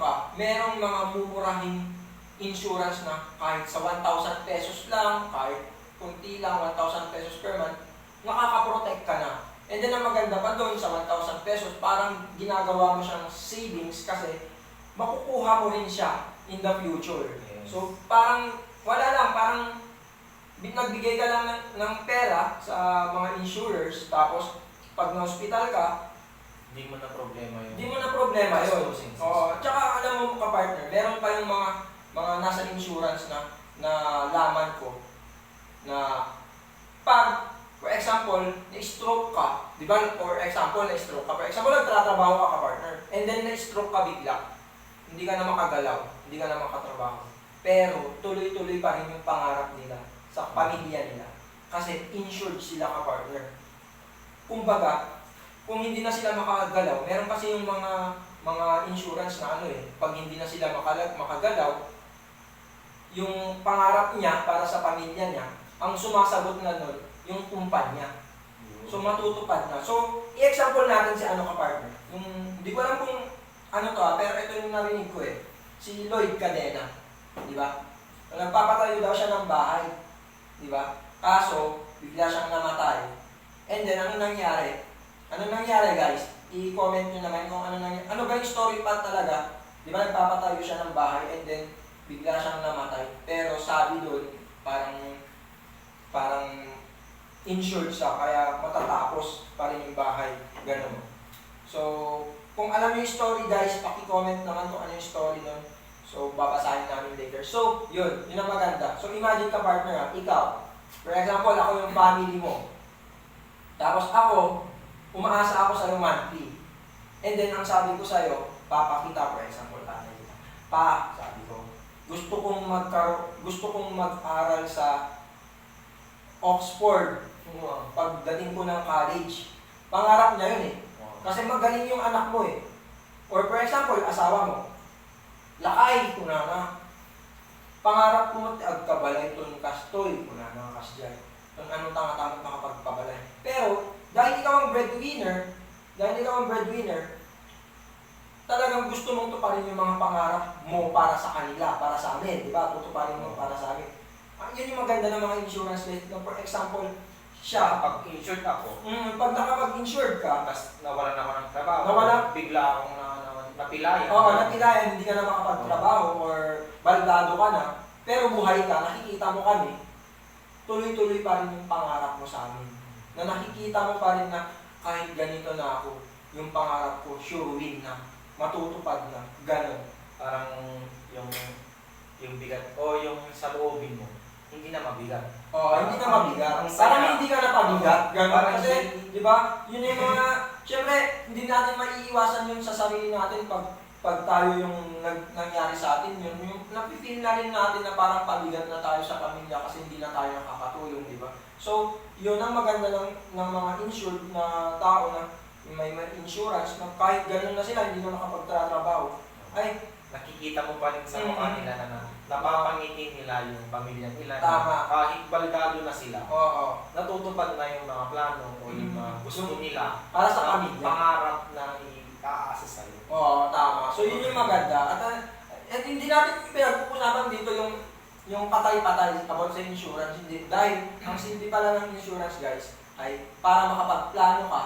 ka. Merong mga mumurahing insurance na kahit sa 1,000 pesos lang, kahit kunti lang, 1,000 pesos per month, nakaka-protect ka na. And then ang maganda pa doon sa 1,000 pesos, parang ginagawa mo siyang savings kasi makukuha mo rin siya in the future. Yes. So parang wala lang, parang nagbigay ka lang ng pera sa mga insurers, tapos pag na-hospital ka, Hindi mo na problema yun. hindi mo na problema yun. Gastusin. Tsaka alam mo ka-partner, meron pa yung mga nasa insurance na laman ko, na pag, for example, na-stroke ka, di ba? For example, na-stroke ka. For example, nagtatrabaho ka ka-partner, and then na-stroke ka bigla. Hindi ka na makagalaw, hindi ka na makatrabaho. Pero, tuloy-tuloy pa rin yung pangarap nila sa pamilya nila. Kasi insured sila ka-partner. Kumbaga, kung hindi na sila makagalaw, meron kasi yung mga insurance na pag hindi na sila makagalaw, yung pangarap niya para sa pamilya niya, ang sumasagot na nun, yung kumpanya. So, matutupad na. So, i-example natin si ka-partner. Hindi ko alam kung pero ito yung narinig ko Si Lloyd Cadena. Di ba? Nagpapatayo daw siya ng bahay. Di ba? Kaso, bigla siyang namatay. And then, ano nangyari? Ano nangyari, guys? I-comment nyo naman kung ano nangyari. Ano ba yung story path talaga? Di ba? Nagpapatayo siya ng bahay and then, bigla siyang namatay. Pero sabi doon, parang insured siya, kaya matatapos pa rin yung bahay. Ganun. So, kung alam niyo yung story guys, paki-comment naman kung ano yung story nun. So, babasahin namin later. So, yun ang maganda. So, imagine ka partner ha, ikaw. For example, ako yung family mo. Tapos ako, umaasa ako sa'yo monthly. And then, ang sabi ko sa'yo, papakita, for example, tatay kita. Pa, sabi ko, gusto kong mag-aral sa Oxford pagdating ko ng college. Pangarap niya yun eh. Kasi magaling yung anak mo eh. Or for example, asawa mo. Lakay, kunana. Pangarap mo, agkabalay ton kastoy, kunana kasjay. Kung anong tanga-tama makapagpabalay. Pero, dahil ikaw ang breadwinner, talagang gusto mong tuparin yung mga pangarap mo para sa kanila, para sa amin, di ba? Tutuparin mo para sa amin. Yun yung maganda ng mga insurance rate. For example, siya, Pag insured ako, pag nakapag-insured ka, tapos nawalan ako ng trabaho, bigla akong napilayan. Oo, napilayan, hindi ka na makapagtrabaho or baldado ka na, pero buhay ka, nakikita mo kami, tuloy-tuloy pa rin yung pangarap mo sa amin. Na nakikita mo pa rin na kahit ganito na ako, yung pangarap ko, sure win na, matutupad na, ganun. Parang yung bigat o yung sa loobin mo, hindi na mabigat. Oo, hindi na mabigat. Ang saya. Parang hindi ka na pabigat, ganun. Parang Kasi, di ba, yun yung mga, syempre, hindi natin maiiwasan yun sa sarili natin pag tayo yung nangyari sa atin, yung napipil na rin natin na parang pabigat na tayo sa pamilya kasi hindi na tayo nakakatulong, di ba? So, yun ang maganda ng mga insured na tao na may insurance na kahit ganun na sila, hindi na nakapagtatrabaho. Ay, Nakikita mo pa rin sa mukha nila na napapangiti nila yung pamilya nila. Tama. Na kahit baldado na sila, oo. natutupad na yung mga plano o yung mga gusto nila. Para sa na pamilya. Pangarap na i-aasa sa'yo. Oo, tama. So, yun yung maganda. At hindi natin pinag-uusapan dito yung patay-patay about sa insurance. Hindi. Dahil, ang simple pala ng insurance, guys, ay para makapagplano ka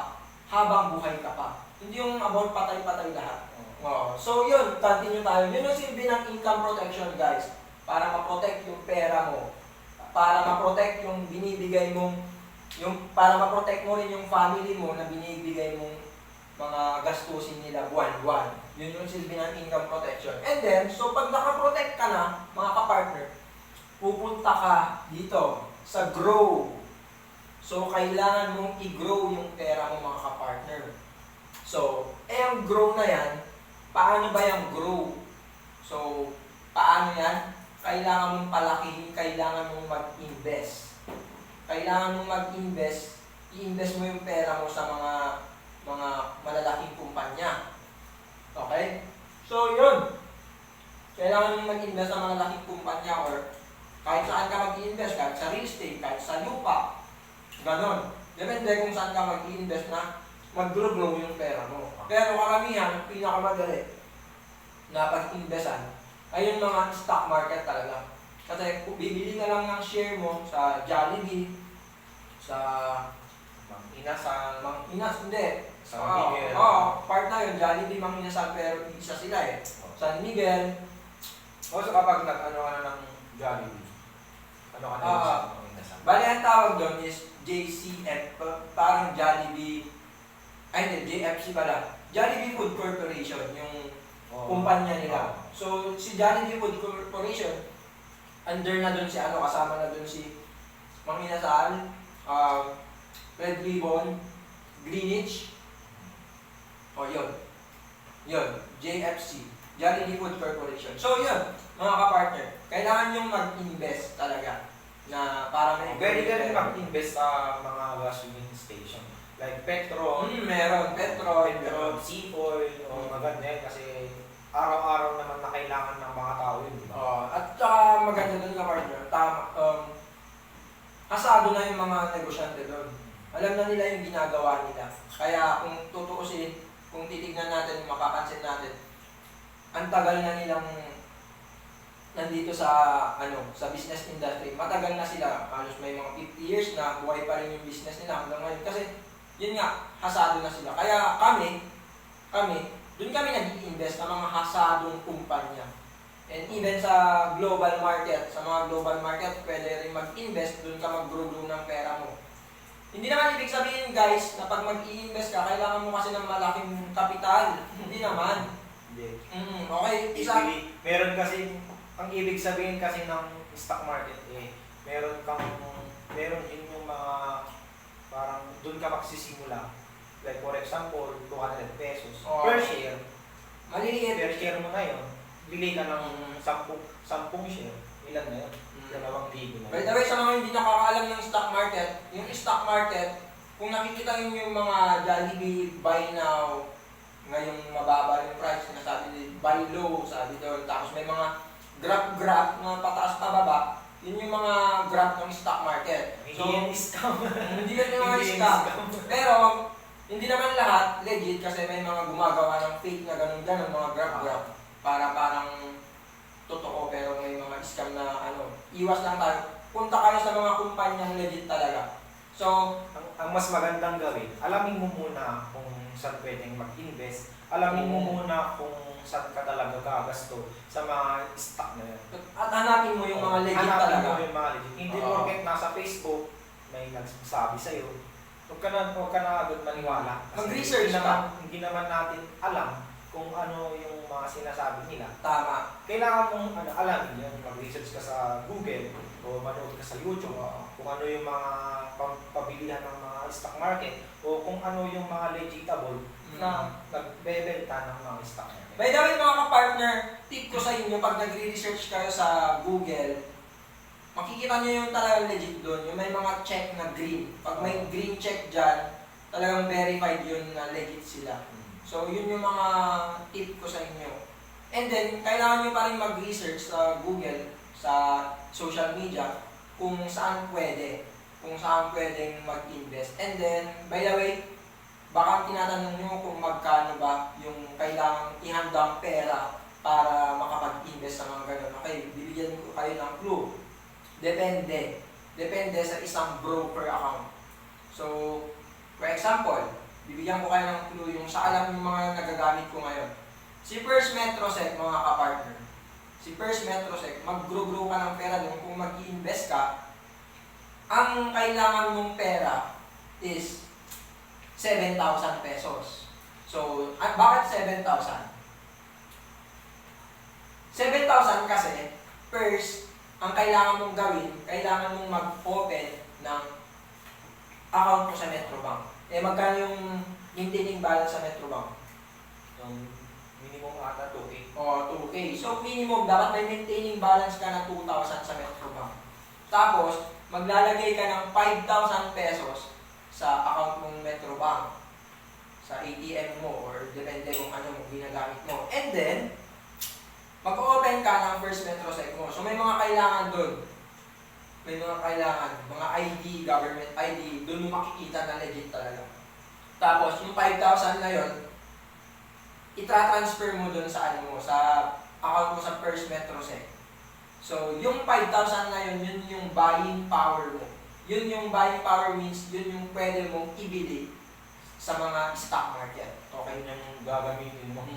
habang buhay ka pa. Hindi yung about patay-patay lahat. So, yun. Continue tayo. Yun ang silbi ng income protection, guys. Para ma-protect yung pera mo. Para ma-protect yung binibigay mong para ma-protect mo rin yung family mo na binibigay mong mga gastusin nila buwan-buwan. Yun yung silbi ng income protection. And then, so pag nakaprotect ka na, mga kapartner, pupunta ka dito sa grow. So, kailangan mong i-grow yung pera mo, mga kapartner. So, ang grow na yan, paano ba yung grow? So, paano yan? Kailangan mong palakihin, kailangan mong mag-invest. Kailangan mong mag-invest, i-invest mo yung pera mo sa mga malalaking kumpanya. Okay? So, yun. Kailangan mong mag-invest sa malalaking kumpanya or kahit saan ka mag-invest, kahit sa real estate, kahit sa lupa. Ganon. Depende kung saan ka mag-invest na mag-grow yung pera mo. Pero karamihan, ang pinakamadali na pag-investan ay yung mga stock market talaga. Kasi kung bibili ka lang ng share mo sa Jollibee, sa Mang Inas, hindi. San Miguel. Part na yun, Jollibee, Mang Inasal, pero isa sila eh. San Miguel. O so kapag nag-ano ka na ng Jollibee, ano ka na sa mga inasal? Bali, ang tawag doon is JCF, parang Jollibee, JFC pala. Jollibee Food Corporation, yung kumpanya nila. So, si Jollibee Food Corporation, under na doon si kasama na doon si Mang Inasal, Red Ribbon, Greenwich, yun, JFC, Jollibee Food Corporation. So, yun, mga kapartner, kailangan yung mag-invest talaga na para may Pwede ka rin mag-invest sa mga gasoline station. Like petrol, meron, petrol, C-oil, o mga ganyan kasi araw-araw naman na kailangan ng mga tao yun, di ba? At saka maganda doon ka partner, kasado na yung mga negosyante doon. Alam na nila yung ginagawa nila. Kaya kung tutuusin, kung titignan natin, mapapansin natin, ang tagal na nilang nandito sa sa business industry. Matagal na sila, halos may mga 50 years na buhay pa rin yung business nila hanggang ngayon. Kasi yun nga, hasado na sila. Kaya kami, doon kami nag-i-invest ng mga hasadong kumpanya. And even sa global market, sa mga global market, pwede rin mag-invest, doon ka mag-grow ng pera mo. Hindi naman ibig sabihin guys na pag mag-i-invest ka, kailangan mo kasi ng malaking kapital. Hindi naman. Hindi. Okay, isa. Meron kasi, ang ibig sabihin kasi ng stock market meron din yung mga, parang doon ka magsisimula. Like for example, 200 pesos per share. Maliliit. Per share mo na yun, bili ka ng 10 share. Ilan na yun? 2,000 na By yun. the way, sa mga hindi nakakaalam ng stock market, yung stock market, kung nakikita nyo yung mga Jollibee buy now, ngayong mababa yung price, nasabi din, buy low, sabi doon. Tapos may mga graph na pataas pababa, yun yung mga graph ng stock market. Hindi yan scam. Hindi yan yung mga scam. Pero, hindi naman lahat legit kasi may mga gumagawa ng fake na ganun-ganun, mga graph. Para parang totoo pero may mga scam na iwas lang tayo. Punta kayo sa mga kumpanyang legit talaga. So, ang mas magandang gawin, alamin mo muna kung saan pwedeng mag-invest. Alamin mo muna kung saan ka talaga gagasto sa mga stock na yun. at hanapin mo yung mga legit Hanapin talaga. mo yung mga legit. Hindi porket nasa Facebook, may nagsasabi sa'yo. Huwag ka na agad maniwala. Kasi Mag-research hindi naman natin alam kung ano yung mga sinasabi nila. Tama. Kailangan mong alamin yun. Mag-research ka sa Google o manood ka sa YouTube kung ano yung mga pabilihan ng mga stock market o kung ano yung mga legitable na nagbebenta ng mga stock market. By the way mga ka-partner, tip ko sa inyo pag nagre-research kayo sa Google, makikita nyo yung talagang legit doon, yung may mga check na green. Pag may green check dyan, talagang verified yun na legit sila. So yun yung mga tip ko sa inyo. And then, kailangan nyo pa rin mag-research sa Google, sa social media, kung saan pwedeng mag-invest. And then, by the way, baka tinatanong nyo kung magkano ba yung kailangang ihandang pera para makapag-invest sa mga ganun. Okay, bibigyan ko kayo ng clue. Depende. Depende sa isang broker account. So, for example, bibigyan ko kayo ng clue yung sa alam yung mga nagagamit ko ngayon. Si First Metrosec, mga kapartner. Si First Metrosec, mag-grow ka ng pera doon kung mag-i-invest ka. Ang kailangan mong pera is 7,000 pesos. So, bakit 7,000? 7,000 kasi, first, ang kailangan mong gawin, kailangan mong mag-open ng account mo sa Metrobank. Magkano yung maintaining balance sa Metrobank? Yung minimum ata 2K. 2K. So, minimum, dapat may maintaining balance ka na 2,000 sa Metrobank. Tapos, maglalagay ka ng 5,000 pesos sa account mong Metrobank, sa ATM mo, or depende kung ano mo ginagamit mo. And then, mag-open ka ng First Metrosec mo. So, may mga kailangan doon. May mga kailangan, mga ID, government ID, doon mo makikita na legit talaga. Tapos, yung 5,000 na yun, itra-transfer mo doon sa ano mo, sa account mo sa First Metrosec. So, yung 5,000 na yun, yun yung buying power mo. Yun yung buying power means, yun yung pwede mong ibili sa mga stock market. Okay, yun yung gagamitin mo.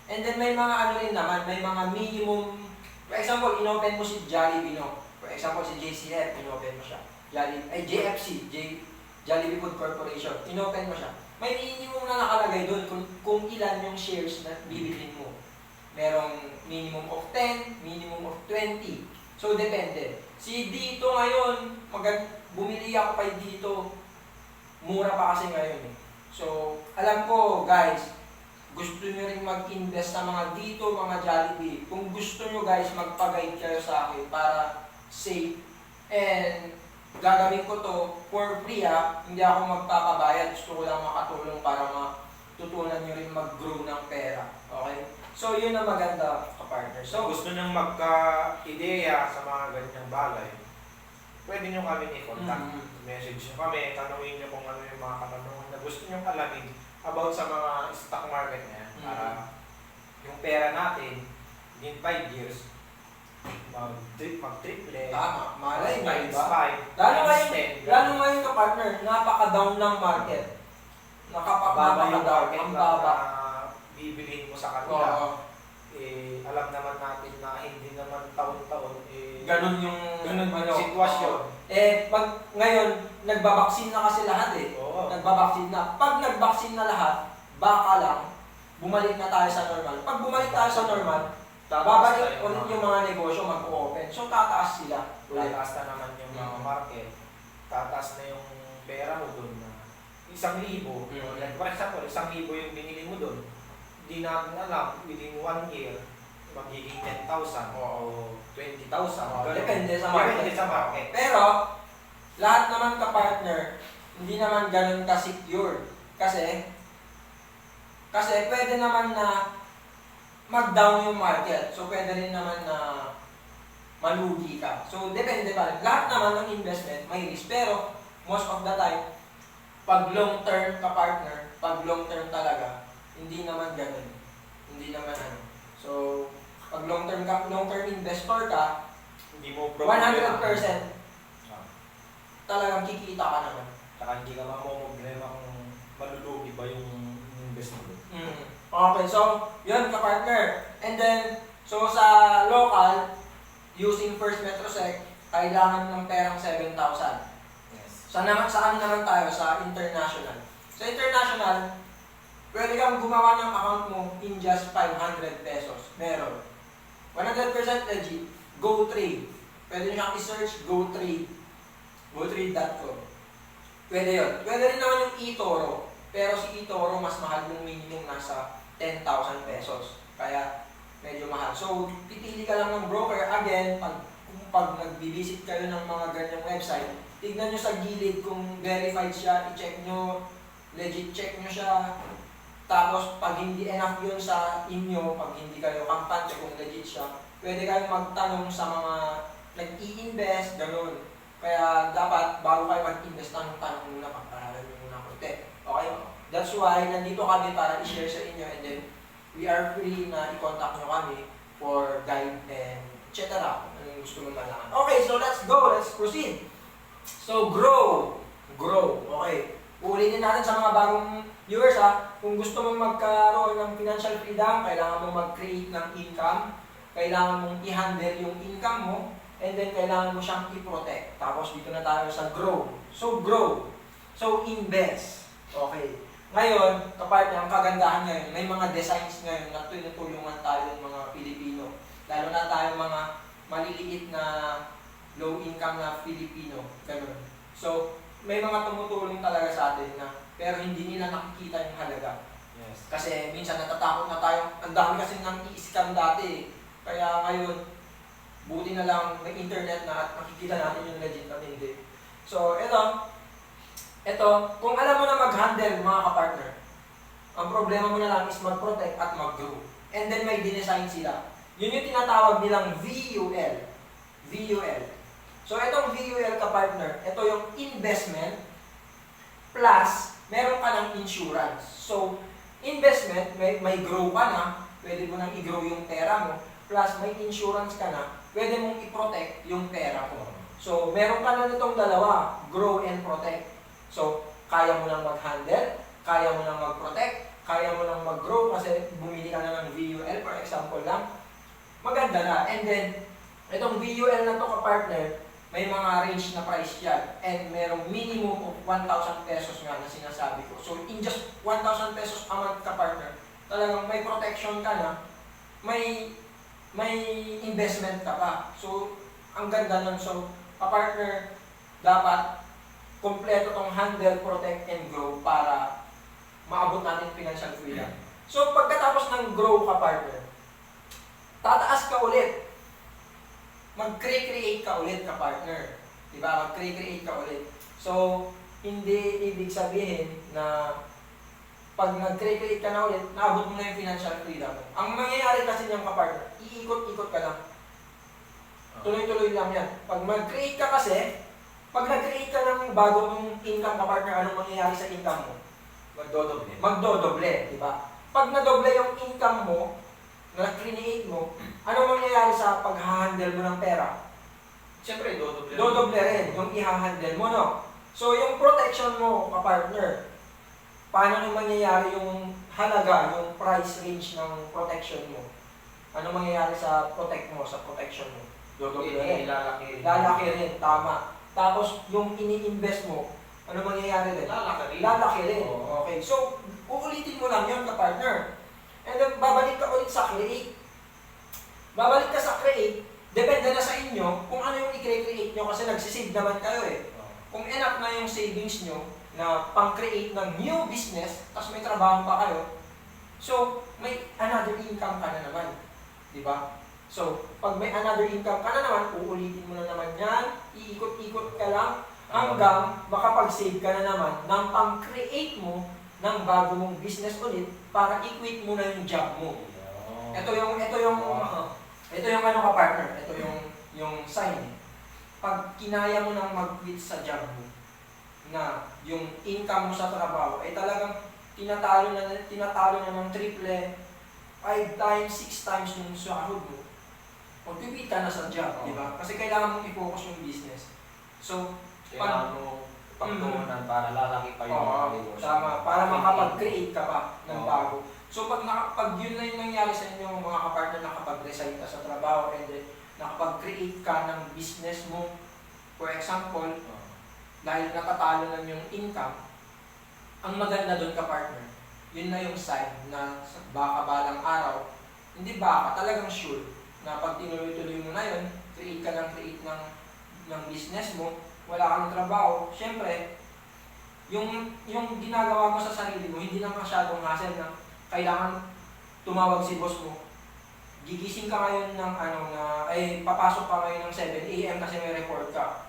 And then may mga ano rin naman, may mga minimum, for example, inopen mo si Jollibee, no? For example, si JCF, inopen mo siya. JFC, Jollibee Food Corporation, inopen mo siya. May minimum na nakalagay doon kung ilan yung shares na bibilhin mo. Merong minimum of 10, minimum of 20. So, depende. Si dito ngayon, bumili ako kay dito, mura pa kasi ngayon eh. So, alam ko guys, gusto nyo rin mag-invest sa mga dito, mga Jollibee. Kung gusto nyo guys, magpag-guide kayo sa akin para safe. And gagawin ko to for free hindi ako magpapabayad. Gusto ko lang makatulong para matutunan nyo rin mag-grow ng pera. Okay? So, yun ang maganda ka-partner. So, So, gusto nyo magka-ideya sa mga ganyang bagay, pwede nyo kami i-contact. Message nyo kami, tanungin nyo kung ano yung mga katanungan na gusto nyo alamin about sa mga stock market na yan. Para yung pera natin, in 5 years, mag-triple, tama. Malay mo, times diba? 5, Lalo times 10. ngayon ka-partner, napaka-down ng market. Baba yung Napaka-down, market ang na baba. bibilhin mo sa kanila. Oo. Alam naman natin na hindi naman taon-taon Ganun yung ganun sitwasyon. Ngayon, nagbabaksin na kasi lahat eh. Oo. Nagbabaksin na. Pag nagbaksin na lahat, baka lang, bumalik na tayo sa normal. Pag bumalik tayo sa normal, babalik ulit yung mga negosyo mag-open. So, tataas sila. Tataas na naman yung mga market. Tataas na yung pera mo doon na 1,000. Like for example, 1,000 yung binili mo doon. Hindi natin alam, within 1 year, magiging 10,000 o 20,000. Depende sa market. Depende sa market. Pero, lahat naman ka-partner, hindi naman ganun ka-secure. Kasi pwede naman na mag-down yung market. So, pwede rin naman na malugi ka. So, depende pa rin. Lahat naman ng investment may risk. Pero, most of the time, pag long-term ka-partner, pag long-term talaga, hindi naman ganun. Hindi naman ano. So, pag long-term investor ka, Hindi mo 100% talagang kikita ka naman. Saka hindi ka mamomblema kung malulugi ba yung investment. Okay, so, yun ka-partner. And then, so sa local, using First Metrosec, kailangan ng perang 7,000. Yes. Saan naman tayo? Sa international. Sa international, pwede kang gumawa ng account mo in just 500 pesos. Meron. 100% legit. GoTrade. Pwede nyo siyang i-search GoTrade. GoTrade.com. Pwede yun. Pwede rin naman yung eToro. Pero si eToro mas mahal yung minimum nasa 10,000 pesos. Kaya medyo mahal. So, pipili ka lang ng broker. Again, pag nagbibisit kayo ng mga ganyang website, tignan nyo sa gilid kung verified siya, i-check nyo, legit check nyo siya. Tapos, pag hindi enough yun sa inyo, pag hindi kayo kampante kung legit siya, pwede kayong magtanong sa mga nag-i-invest, gano'n. Kaya dapat, bago kayo mag-invest, tanong muna, pagparalan nyo muna konti. Okay? That's why, nandito kami para i-share sa inyo, and then, we are free na i-contact nyo kami for guide and etc. Ano yung gusto mo malaman. Okay, so let's go. Let's proceed. So, grow. Grow. Okay. Ulitin natin sa mga bagong viewers ha. Kung gusto mong magkaroon ng financial freedom, kailangan mong mag-create ng income. Kailangan mong i-handle yung income mo. And then, kailangan mo siyang i-protect. Tapos, dito na tayo sa grow. So, grow. So, invest. Okay. Ngayon, kapag ang kagandahan ngayon, may mga designs ngayon na tinutulungan tayo ng mga Pilipino. Lalo na tayo mga maliliit na low income na Filipino. Ganun. So, may mga tumutulong talaga sa atin na pero hindi nila nakikita yung halaga. Yes. Kasi minsan natatakot na tayo. Ang dami kasi nang i-scam dati. Kaya ngayon, buti na lang may internet na at nakikita natin yung legit na hindi. So, ito, kung alam mo na mag-handle mga kapartner, ang problema mo na lang is mag-protect at mag-grow. And then may dinesign sila. Yun yung tinatawag nilang VUL. VUL. So, itong VUL kapartner, ito yung investment plus meron ka ng insurance. So, investment, may grow ka na, pwede mo nang i-grow yung pera mo, plus may insurance ka na, pwede mong i-protect yung pera mo. So, meron ka na nitong dalawa, grow and protect. So, kaya mo lang mag-handle, kaya mo lang mag-protect, kaya mo lang mag-grow kasi bumili ka na ng VUL, for example lang. Maganda na. And then, itong VUL na to ka-partner, may mga range na price yan. And merong minimum of 1,000 pesos nga na sinasabi ko. So, in just 1,000 pesos a month ka-partner, talagang may protection ka na, may investment ka pa. So, ang ganda nun. So, ka-partner, dapat kompleto tong handle, protect, and grow para maabot natin financial freedom. So, pagkatapos ng grow ka-partner, tataas ka ulit. Mag-create ka ulit ka-partner. Diba? Mag-create ka ulit. So, hindi ibig sabihin na pag nag-create ka na ulit, naabot mo na yung financial freedom. Ang mangyayari kasi niyang ka-partner, iikot-ikot ka lang. Tuloy-tuloy lang yan. Pag mag-create ka kasi, pag nag-create ka ng bagong income ka-partner, anong mangyayari sa income mo? Magdodoble. Magdodoble, di ba? Pag nadoble yung income mo, na-create mo, anong mangyayari sa pag-handle mo ng pera? Siyempre, dodoble. Dodoble rin yung i-handle mo, no? So, yung protection mo, ka-partner, paano nung mangyayari yung halaga, yung price range ng protection mo? Ano mangyayari sa protect mo, sa protection mo? Dodoble rin. Lalaki rin. Lalaki rin, tama. tapos yung ini-invest mo, ano mangyayari rin? Lalaki rin. Lalaki rin. Oo. Okay, so uulitin mo lang yun ka-partner. And then babalik ka ulit sa create. Babalik ka sa create, depende na sa inyo kung ano yung i-create nyo kasi nagsisave naman kayo eh. Kung enough na yung savings nyo na pang-create ng new business, tapos may trabaho pa kayo, so may another income ka na naman. Di ba? So, pag may another income ka na naman, uulitin mo na naman yan, iikot-ikot ka lang, hanggang makapag-save ka na naman ng pang-create mo ng bago mong business ulit para i-quit mo na yung job mo. Ito yung ano ka partner, ito yung sign. Pag kinaya mo nang mag-quit sa job mo, na yung income mo sa trabaho ay talagang tinatalo na ng triple, 5 times, 6 times yung sahod mo, mag-quit ka na sa job, di ba? Kasi kailangan mong i-focus yung business. So, kailangan mo pagtuunan para lalaki pa yung mga negosyo. Tama, para makapag-create ka pa ng Oo. bago. So pag yun na yung nangyari sa inyo mga kapartner, nakapag-resign ka sa trabaho and then nakapag-create ka ng business mo, for example, dahil natatalo na yung income, ang maganda doon ka-partner, yun na yung sign na baka balang araw, hindi baka, talagang sure, na pag tinuloy-tuloy mo na yun, create ka ng business mo, wala kang trabaho, syempre, yung ginagawa mo sa sarili mo, hindi na masyadong hassle na kailangan tumawag si boss mo. Gigising ka ngayon ng papasok ka ngayon ng 7 AM kasi may report ka.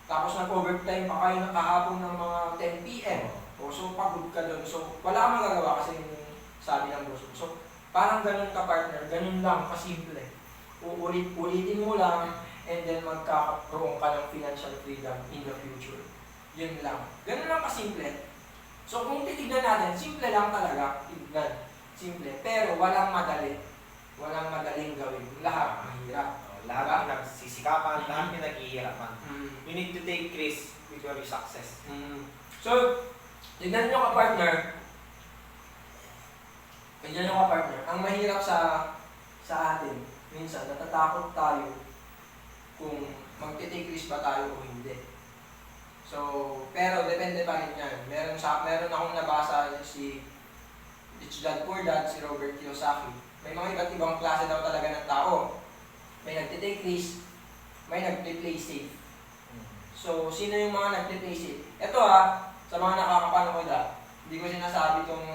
Tapos nag-overtime pa kayo nakahapon ng mga 10 PM. So pagod ka doon. So wala kang magagawa kasi yung sabi ng boss mo. So parang ganun ka partner, ganun lang kasimple. Ulitin mo lang and then magkakaroon ka ng financial freedom in the future. Yun lang. Ganun lang kasimple. So kung titignan natin, simple lang talaga. Tignan. Simple. Pero walang madali. Walang madaling gawin. Lahat mahirap. Lahat nagsisikapan, lahat pinaghihirapan. Mm. You need to take risk before you success. So, tignan nyo ka-partner. Tignan nyo ka-partner. Ang mahirap sa atin, minsan natatakot tayo kung magte-take risk ba tayo o hindi. So, pero depende pa rin yan. Meron akong nabasa si Rich Dad Poor Dad, si Robert Kiyosaki. May mga iba't ibang klase daw talaga ng tao. May nagte-take risk, may nagpe-play safe. So, sino yung mga nagpe-play safe? Ito sa mga nakakapanood hindi ko sinasabi itong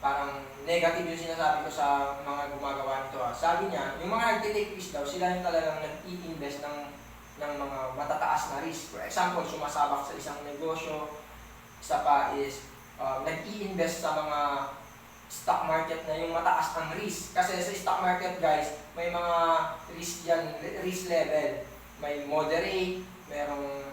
parang negative yung sinasabi ko sa mga gumagawa nito. Sabi niya, yung mga nagte-take risk daw, sila yung talagang nag-i-invest ng mga matataas na risk. For example, sumasabak sa isang negosyo. Isa pa is, nag-i-invest sa mga stock market na yung mataas ang risk. Kasi sa stock market guys, may mga risk yan, risk level. May moderate, merong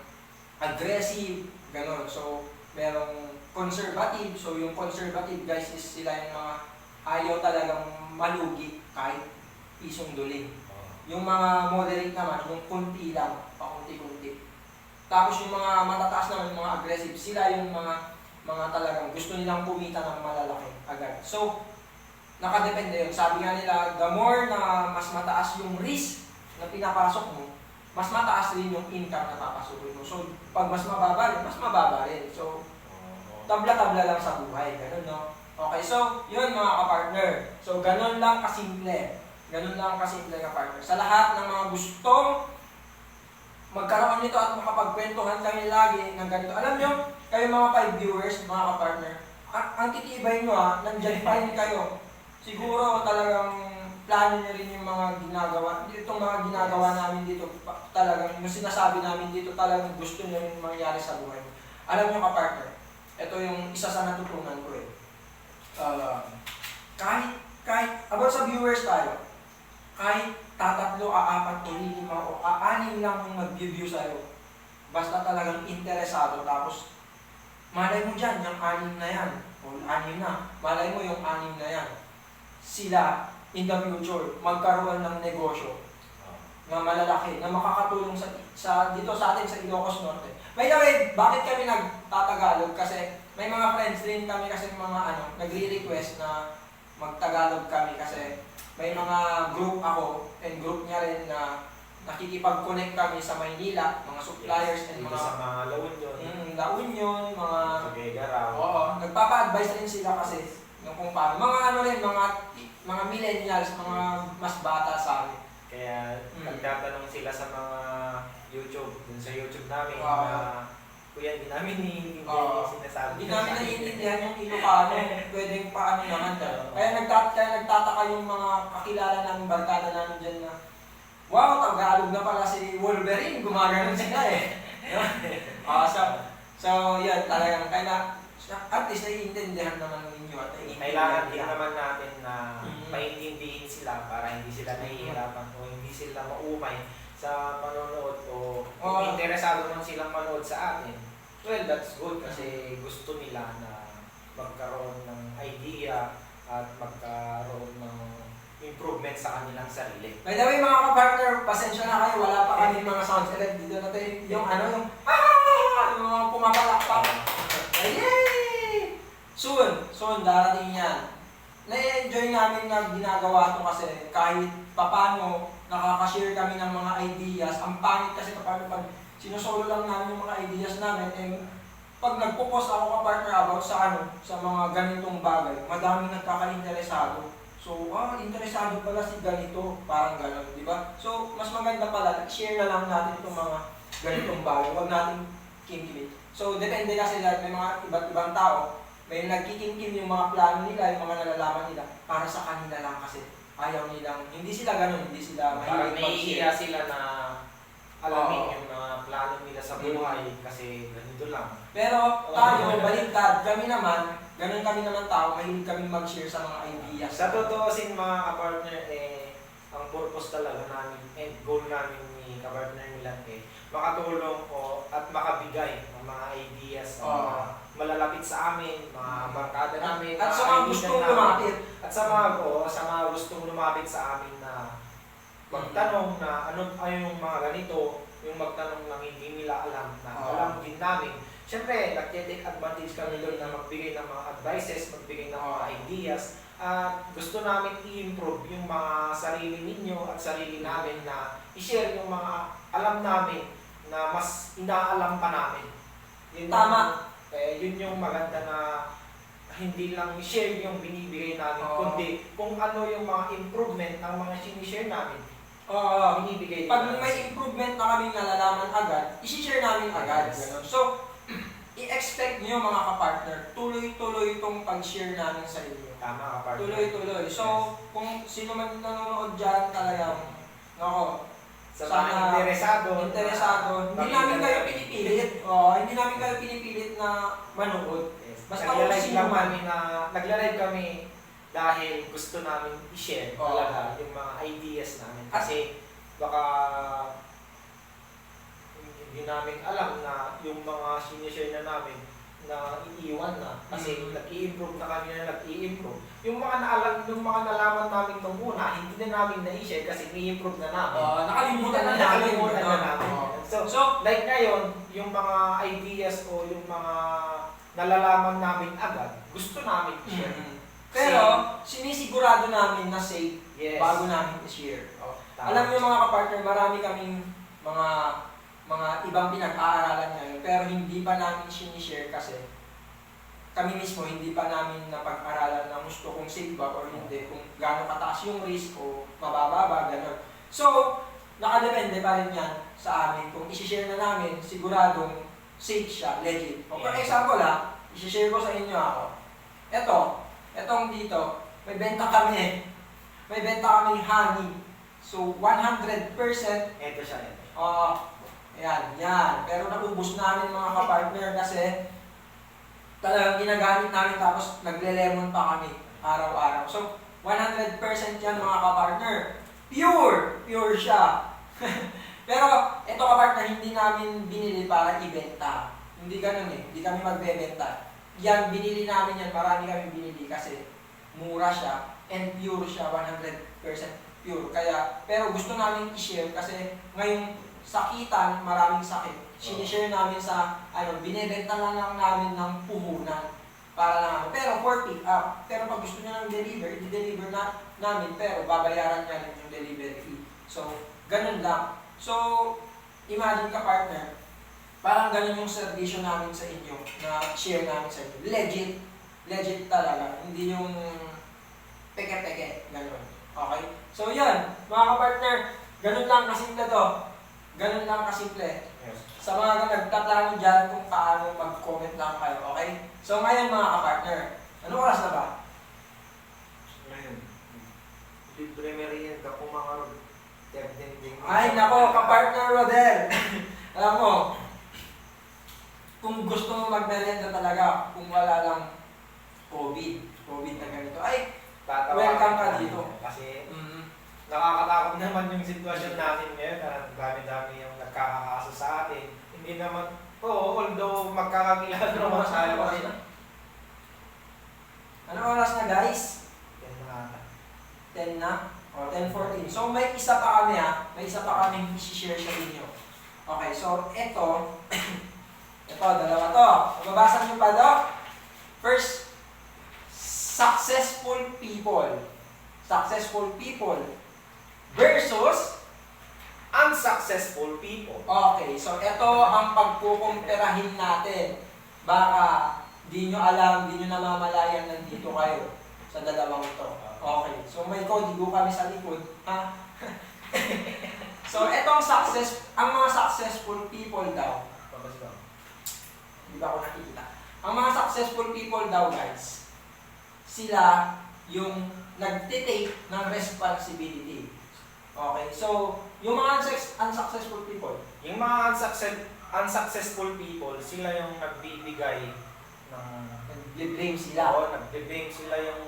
aggressive, ganun. So, merong conservative. So, yung conservative guys is sila yung mga ayaw talagang malugi kahit pisong duling. Yung mga moderate naman, yung kunti lang, pakunti-kunti. Tapos yung mga matataas naman, yung mga aggressive, sila yung mga talagang gusto nilang kumita ng malalaki agad. So, nakadepende yun. Sabi nga nila, the more na mas mataas yung risk na pinapasok mo, mas mataas rin yung income na papasukin mo. So, pag mas mababa rin, mas mababa rin. So, tabla-tabla lang sa buhay. Ganun, no? Okay, so, yun mga kapartner. So, ganun lang kasimple. Ganun lang kasimple ka-partner. Sa lahat ng mga gustong magkaroon nito at makapagkwentuhan kami lagi ng ganito. Alam nyo, kayo mga 5 viewers, mga kapartner, ang titibay nyo nandyan pa rin kayo. Siguro talagang plano nyo rin yung mga ginagawa. Itong mga ginagawa namin dito, talagang yung sinasabi namin dito, talagang gusto nyo rin mangyari sa buhay. Alam nyo ka-partner, ito yung isa sa natutunan ko kahit about sa viewers tayo, kahit tatatlo, apat o lima o aanim lang yung mag-view sa'yo, basta talagang interesado, tapos malay mo dyan, yung anim na yan, o anim na, malay mo yung anim na yan, sila in the future, magkaroon ng negosyo na malalaki, na makakatulong dito sa atin sa Ilocos Norte. By the way, bakit kami nagtatagalog? Kasi may mga friends din kami kasi mga nagre-request na magtagalog kami kasi may mga group ako and group niya rin na nakikipag-connect kami sa Maynila, mga suppliers and Dito mga sa mga La Union, La Union, mga Cagayan, oo, nagpapa-advise rin sila kasi yung kung paano. Mga ano rin, mga millennials, mga mas bata sa amin. Kaya nagtatanong sila sa mga YouTube, dun sa YouTube namin Oo. na kuya, hindi namin naiintindihan Oo. yung sinasabi. Hindi namin naiintindihan yung Ilocano, pwedeng paano naman. Kaya nagtataka yung mga kakilala namin, barkada namin dyan na, wow, Tagalog na pala si Wolverine, gumagano'n sila eh. So, yan, talagang, kaya at least naiintindihan naman ninyo at Kailangan din naman natin na Mhm. maintindihin sila para hindi sila nahihirapan o hindi sila maumay sa panonood o kung Oo. interesado man silang manood sa atin. Well, that's good kasi gusto nila na magkaroon ng idea at magkaroon ng improvement sa kanilang sarili. By the way, mga kapartner, pasensya na kayo, wala pa kami mga sound effect dito natin. Yung yung mga pumapalakpak. Yay! Soon, darating yan. Na-enjoy namin na ginagawa to kasi kahit papano nakaka-share kami ng mga ideas. Ang pangit kasi kapag sinusolo lang namin yung mga ideas namin, pag nagpo-post ako ka-partner about sa mga ganitong bagay, madaming nagkaka-interesado. So, interesado pala si ganito, parang gano'n, di ba? So, mas maganda pala, share na lang natin itong mga ganitong bagay, huwag natin kimkimit. So, depende kasi lahat, may mga iba't ibang tao, may nagkikimkim yung mga plano nila, yung mga nalalaman nila, para sa kanila lang kasi ayaw nilang, hindi sila gano'n, hindi sila Parang mahilig naiiya mag-share. sila na alamin Oo. yung mga plano nila sa buhay kasi ganito lang. Pero tayo, baliktad, kami naman, ganun kami naman tao, mahilig kami mag-share sa mga ideas. Sa totoosin mga kapartner, ang purpose talaga namin and goal namin ni kapartner Milan makatulong o at makabigay ng mga ideas sa mga malalapit sa amin, mga barkada namin, At sa mga kaibigan gustong namin. lumapit. At sa mga gustong lumapit sa amin na magtanong na ano yung mga ganito, yung magtanong lang hindi nila alam na alam din namin. Siyempre, nag-take advantage kami doon na magbigay ng mga advices, magbigay ng mga ideas. At gusto namin i-improve yung mga sarili ninyo at sarili namin na i-share yung mga alam namin na mas inaalam pa namin. Yun Tama. Yun yung maganda na hindi lang share yung binibigay namin, kundi kung ano yung mga improvement ng mga sinishare namin, binibigay din Pag namin. may improvement na kami nalalaman agad, isi-share namin agad. Ganun. So, i-expect nyo mga kapartner, tuloy-tuloy itong pag-share namin sa inyo. Tama ka, partner. Tuloy-tuloy. So, kung sino man nanonood dyan talagang, Sa mga interesado, hindi namin kayo pinipilit. Hindi namin kayo pinipilit na manood. Basta nagla-live lang kung sino man. kami nagla-live kami dahil gusto namin i-share talaga yung mga ideas namin. Kasi baka hindi namin alam na yung mga sinishare na namin na iiwan na kasi nag-i-improve na kami na nag-i-improve. Yung mga nalaman namin nung una, hindi na namin na-i-share kasi i-improve na namin. Nakalimutan na namin. So, like ngayon, yung mga ideas o yung mga nalalaman namin agad, gusto namin i-share. Pero, sinisigurado namin na safe bago namin i-share. Alam niyo mga kapartner, marami kaming mga ibang pinag-aaralan ngayon, pero hindi pa namin sinishare kasi kami mismo hindi pa namin napag-aralan na gusto kung safe ba or hindi, kung gaano kataas yung risk o mababa ba, gano'n. So, nakadepende pa rin yan sa amin. Kung isi-share na namin, siguradong safe siya, legit. O, for example isi-share ko sa inyo ako. Etong dito, may benta kami honey. So, 100%. Ito siya. Yan. Pero naubos namin mga kapartner kasi talagang ginagamit namin tapos nagle-lemon pa kami araw-araw. So, 100% yan mga kapartner. Pure siya. Pero ito kapartner, hindi namin binili para ibenta. Hindi ganun hindi kami magbebenta. Yan, binili namin yan, marami kami binili kasi mura siya and pure siya, 100% pure. Kaya, pero gusto namin i-share kasi ngayong sakitan, maraming sakit. Sinishare namin sa, binibenta lang namin ng puhunan. para lang ano. Pero for pick up, pero pag gusto niya ng deliver, i-deliver na namin, pero babayaran niya rin yung delivery fee. So, ganun lang. So, imagine ka partner, parang ganun yung servisyo namin sa inyo, na share namin sa inyo. Legit talaga. Hindi yung peke-peke, ganun. Okay? So, yan, mga kapartner, ganun lang kasimple to. Ganun lang kasimple. Yes. Sa mga nagtaplano dyan kung paano mag-comment lang kayo, okay? So, ngayon mga kapartner, ano oras na ba? Ngayon, libre merienda ka kung mga ding. Ay, nako, kapartner Rodel. Alam mo, kung gusto mo magmerienda talaga, kung wala lang COVID na ganito, ay, welcome ka dito. Kasi nakakatakot naman yung sitwasyon natin ngayon na dami-dami yung nagkakakaso sa atin. Hindi naman, although magkakakilala naman tayo kasi. Ano oras na guys? Yan na ata. 10 na? O, 10:14. So, may isa pa kami May isa pa kami i-share sa inyo. Okay, so, ito, dalawa to. Mababasa niyo pa to? First, successful people versus Unsuccessful people. okay, so ito ang pagkukumpirahin natin. Baka di nyo alam, di nyo namamalayan nandito kayo sa dalawang ito. Okay, so may kodigo kami sa likod. Ha? So etong ang mga successful people daw. Hindi ba ako nakikita? Ang mga successful people daw guys, sila yung nagtitake ng responsibility. Okay, so yung mga unsuccessful people, Yung mga unsuccessful people, sila yung nagbibigay ng nag-blame sila. nagbe-blame sila yung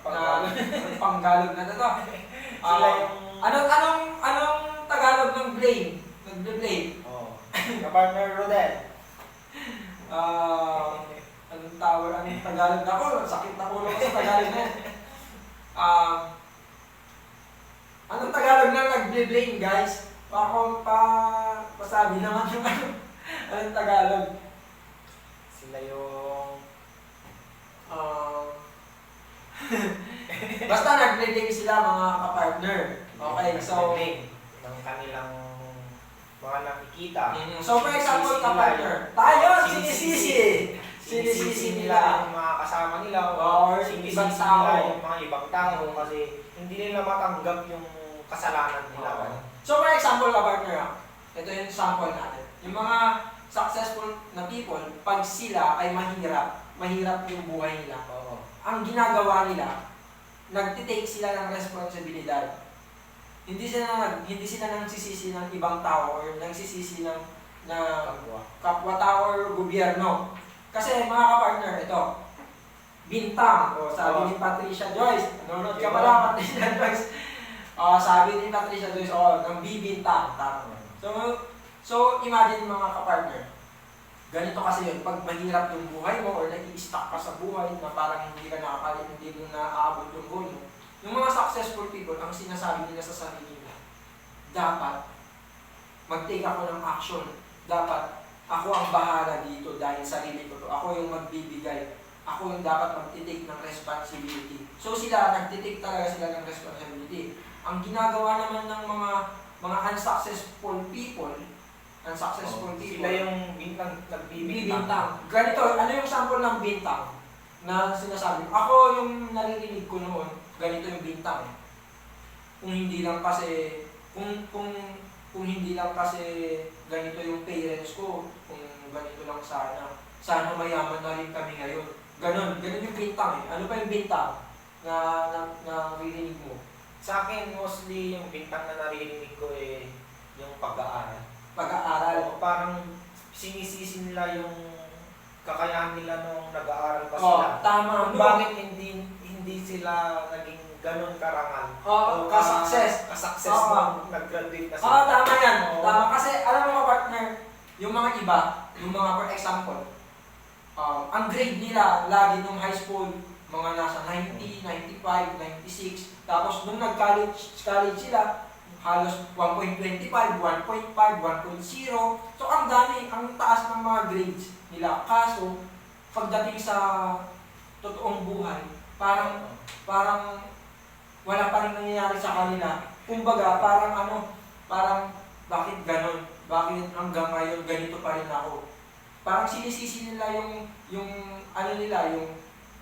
Panggalog na to. sila yung Anong Tagalog ng blame? Nagbe-blame. Kapartner Rodel. Anong Tagalog na ko? Sakit na ulo ko sa Tagalog na yan. Anong Tagalog na nagbe-blame guys? Pasabi naman yung anong Tagalog? Sila yung basta nag-blame sila mga kapartner. Okay, so ng kanilang mga nakikita. So for example, kapartner, tayo sinisisi nila yung mga kasama nila or sinisisi ibang nila tao. yung mga ibang tao kasi hindi nila matanggap yung kasalanan nila. So for example, kapartner, ito yung sample natin. Yung mga successful na people, pag sila ay mahirap yung buhay nila. Ang ginagawa nila, nagtitake sila ng responsibilidad. Hindi sila nagsisisi ng ibang tao or nagsisisi ng kapwa-tao or gobyerno. Kasi mga kapartner, ito, bintang. Sabi ni Patricia Joyce, nanonood ka pala Patricia Joyce. Sabi ni Patricia Joyce, ng bibintang. So imagine mga kapartner, ganito kasi yun, pag mahirap yung buhay mo or nag-i-stuck ka sa buhay na parang hindi mo naaabot yung goal mo, yung mga successful people, ang sinasabi nila sa sarili nila, dapat mag-take ako ng action. Dapat ako ang bahala dito dahil sarili ko to. Ako yung magbibigay. Ako yung dapat mag-take ng responsibility. So nag-take talaga sila ng responsibility. Ang ginagawa naman ng mga unsuccessful people, Sila yung nagbibintang. Ganito, ano yung sample ng bintang na sinasabi? Ako yung naririnig ko noon, ganito yung bintang. Kung hindi lang kasi ganito yung parents ko, kung ganito lang sana mayaman na rin kami ngayon. Ganun yung bintang Ano pa yung bintang na naririnig mo? Sa akin, mostly yung bintang na naririnig ko yung pag-aaral. Parang sinisisi nila yung kakayahan nila nung nag-aaral pa sila. Tama. Bakit hindi sila naging ganun karangal? Ka-success. Nung nag-graduate na sila. Tama yan. Tama. Kasi alam mo partner, yung mga iba, yung mga for example, ang grade nila lagi nung high school, mga nasa 90, 95, 96. Tapos nung nag-college sila, halos 1.25, 1.5, 1.0. So ang taas ng mga grades nila. Kaso, pagdating sa totoong buhay, parang wala pa rin nangyayari sa kanila. Kumbaga, parang bakit ganon? Bakit hanggang ngayon ganito pa rin ako? Parang sinisisi nila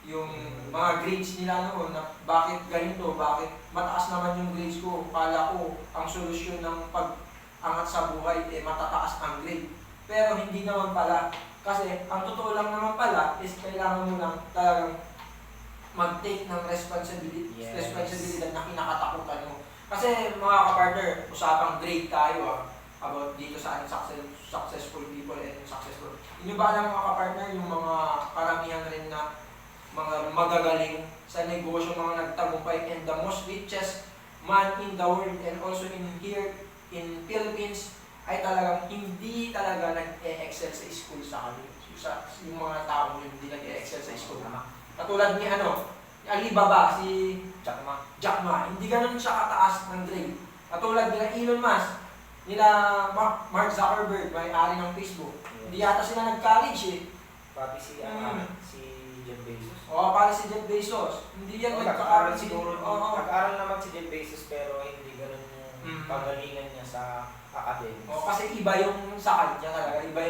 yung mga grades nila noon na bakit ganito, bakit mataas naman yung grades ko. Kala ko ang solusyon ng pag-angat sa buhay matataas ang grade. Pero hindi naman pala. Kasi ang totoo lang naman pala is kailangan mo lang talagang mag-take ng responsibilidad na kinakatakutan mo. Kasi mga kapartner, usapang grade tayo about dito sa successful people and successful. Inyo ba alam mga kapartner, yung mga karamihan rin na mga magagaling sa negosyo, mga nagtagumpay, and the most richest man in the world and also here in Philippines ay talagang hindi talaga nag-e-excel sa school sa kanila. Yung mga tao hindi nag-e-excel sa school. Katulad ni Alibaba, si Jack Ma, hindi ganun siya kataas ng grade. Katulad nila Elon Musk, nila Mark Zuckerberg, may-ari ng Facebook. Hindi yata sila nag-college Pati si Jeff Bezos. Para si Jeff Bezos. Hindi yan nag-aaral siguro. Nag-aaral naman si Jeff Bezos pero hindi ganun yung kagalingan niya sa academics. Kasi iba yung sa kanya talaga, iba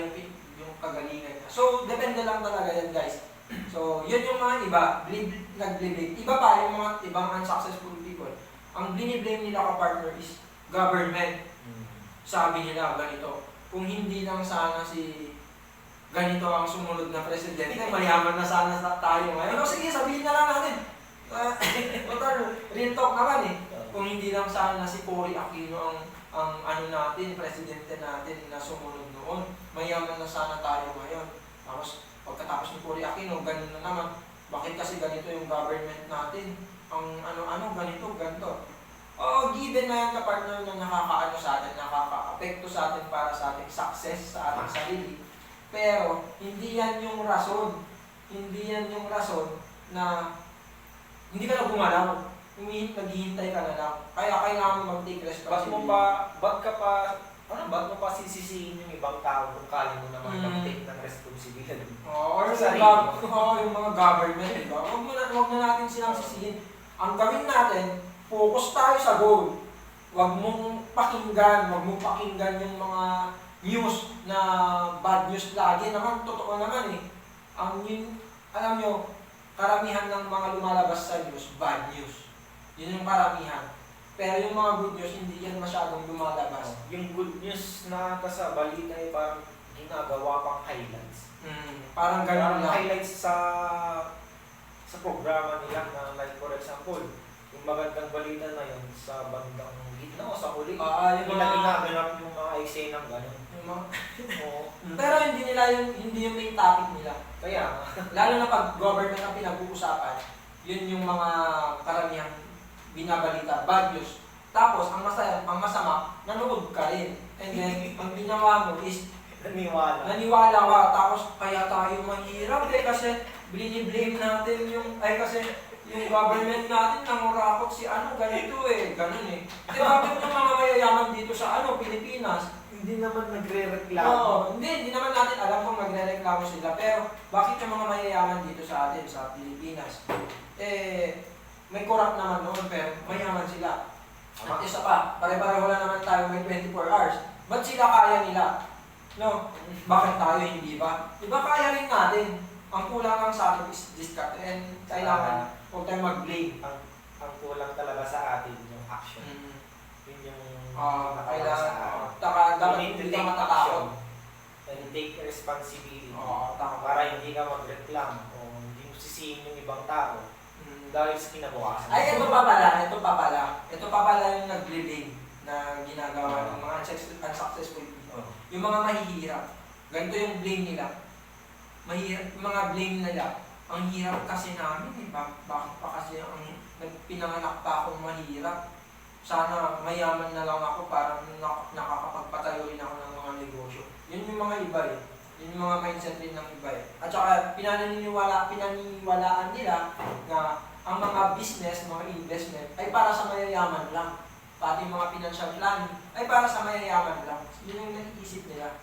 yung kagalingan niya. So, depende lang talaga yan, guys. So, yun yung mga iba, nag-blame. Iba pa yung mga ibang unsuccessful people. Ang blame nila ka-partner is government. Sabi nila ganito, kung hindi lang sana si ganito ang sumunod na presidente, mayaman na sana tayo ngayon. O sige, sabihin na lang natin. Real talk naman Kung hindi lang sana si Cory Aquino ang natin, presidente natin na sumunod noon, mayaman na sana tayo ngayon. Tapos, pagkatapos ni Cory Aquino, ganun na naman. Bakit kasi ganito yung government natin? Ang ganito. Given na yan ka-partner na nakakaano sa atin, nakaka-apekto sa atin para sa ating success, sa ating sarili. Pero, hindi yan yung rason. Hindi yan yung rason na hindi ka na gumalaw. Naghihintay ka na lang. Kaya kailangan mo mag-take responsibility. Ba't mo pa sisisihin yung ibang tao kung kaya mo naman mag-take ng responsibility? Or yung mga government, diba? Huwag na natin silang sisihin. Ang gawin natin, focus tayo sa goal. Huwag mong pakinggan yung mga news na bad news lagi naman, totoo naman alam nyo, karamihan ng mga lumalabas sa news, bad news. Yun yung karamihan. Pero yung mga good news, hindi yan masyadong lumalabas. Yung good news na sa balita ay parang ginagawa pang highlights. Parang ganun lang. Highlights sa programa nila na like for example, yung magandang balita na yun sa bandang gitna o sa huli. Ginaganap yung mga eksenang gano'n. Pero hindi yung main topic nila. Kaya, lalo na pag government ang pinag-uusapan, yun yung mga karamihan binabalita, bad news. Tapos, ang masama, nanood ka rin. And then, ang ginawa mo is, naniwala ka. Tapos, kaya tayo mahirap kasi blame natin kasi yung government natin nangurakot si ganito ganun bakit yung mga mayayaman dito sa Pilipinas? hindi naman nagre-reklamo. Hindi naman natin alam kung nagre-reklamo sila. Pero, bakit yung mga mayayaman dito sa atin, sa Pilipinas? May corrupt naman noon, pero mayaman sila. At isa pa, pare-pareho lang naman tayo may 24 hours. Ba't sila kaya nila? No? Bakit tayo hindi ba? Diba kaya rin natin? Ang kulang lang sa atin is discard and kailangan huwag tayong mag-blame. Ang kulang talaga sa atin yung action. Yun yung kailangan. Dapat hindi ka matatakot. And take responsibility. Para hindi ka magreklamo o hindi mo sisihin yung ibang tao. Dahil sa kinabukasan. Ay, ito pa pala yung nag-blame na ginagawa ng mga unsuccessful people. Yung mga mahihirap. Ganito yung blame nila. Yung mga blame nila. Ang hirap kasi namin bakit pa kasi pinanganak pa akong mahirap. Sana mayaman na lang ako para nakakapagpatayo rin ako ng mga negosyo. Yun yung mga iba Yun yung mga mindset rin ng iba At saka pinaniniwalaan nila na ang mga business, mga investment ay para sa mayayaman lang. Pati mga financial planning ay para sa mayayaman lang. Yun yung naiisip nila.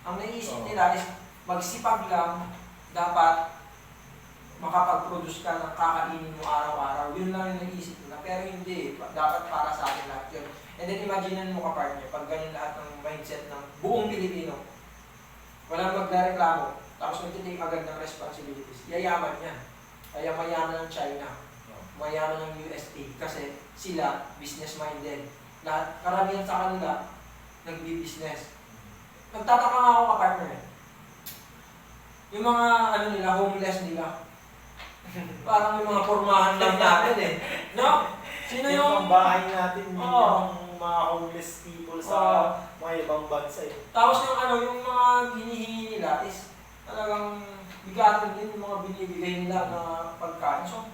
Ang naiisip nila is magsipag lang, dapat makapag-produce ka ng kakainin mo araw-araw. Yun lang yung naisip nila. Pero hindi, dapat para sa atin lahat yun. And then imaginean mo ka partner, pag ganyan lahat ng mindset ng buong Pilipino, walang magreklamo, tapos magtitake agad ng responsibilities, yayaman niya. Kaya mayaman ng China, mayaman ng USA, kasi sila business-minded. Lahat, karamihan sa kanila, nagbi-business. Nagtataka nga ako ka-partner. Yung mga homeless nila, parang yung mga pormahan lang natin eh. No? Sino yung bahay natin, Oo. yung mga homeless people sa mga ibang bansa eh. Tapos yung mga hinihingi nila is talagang bigatin din yung mga binibigay nila na pagkain. So,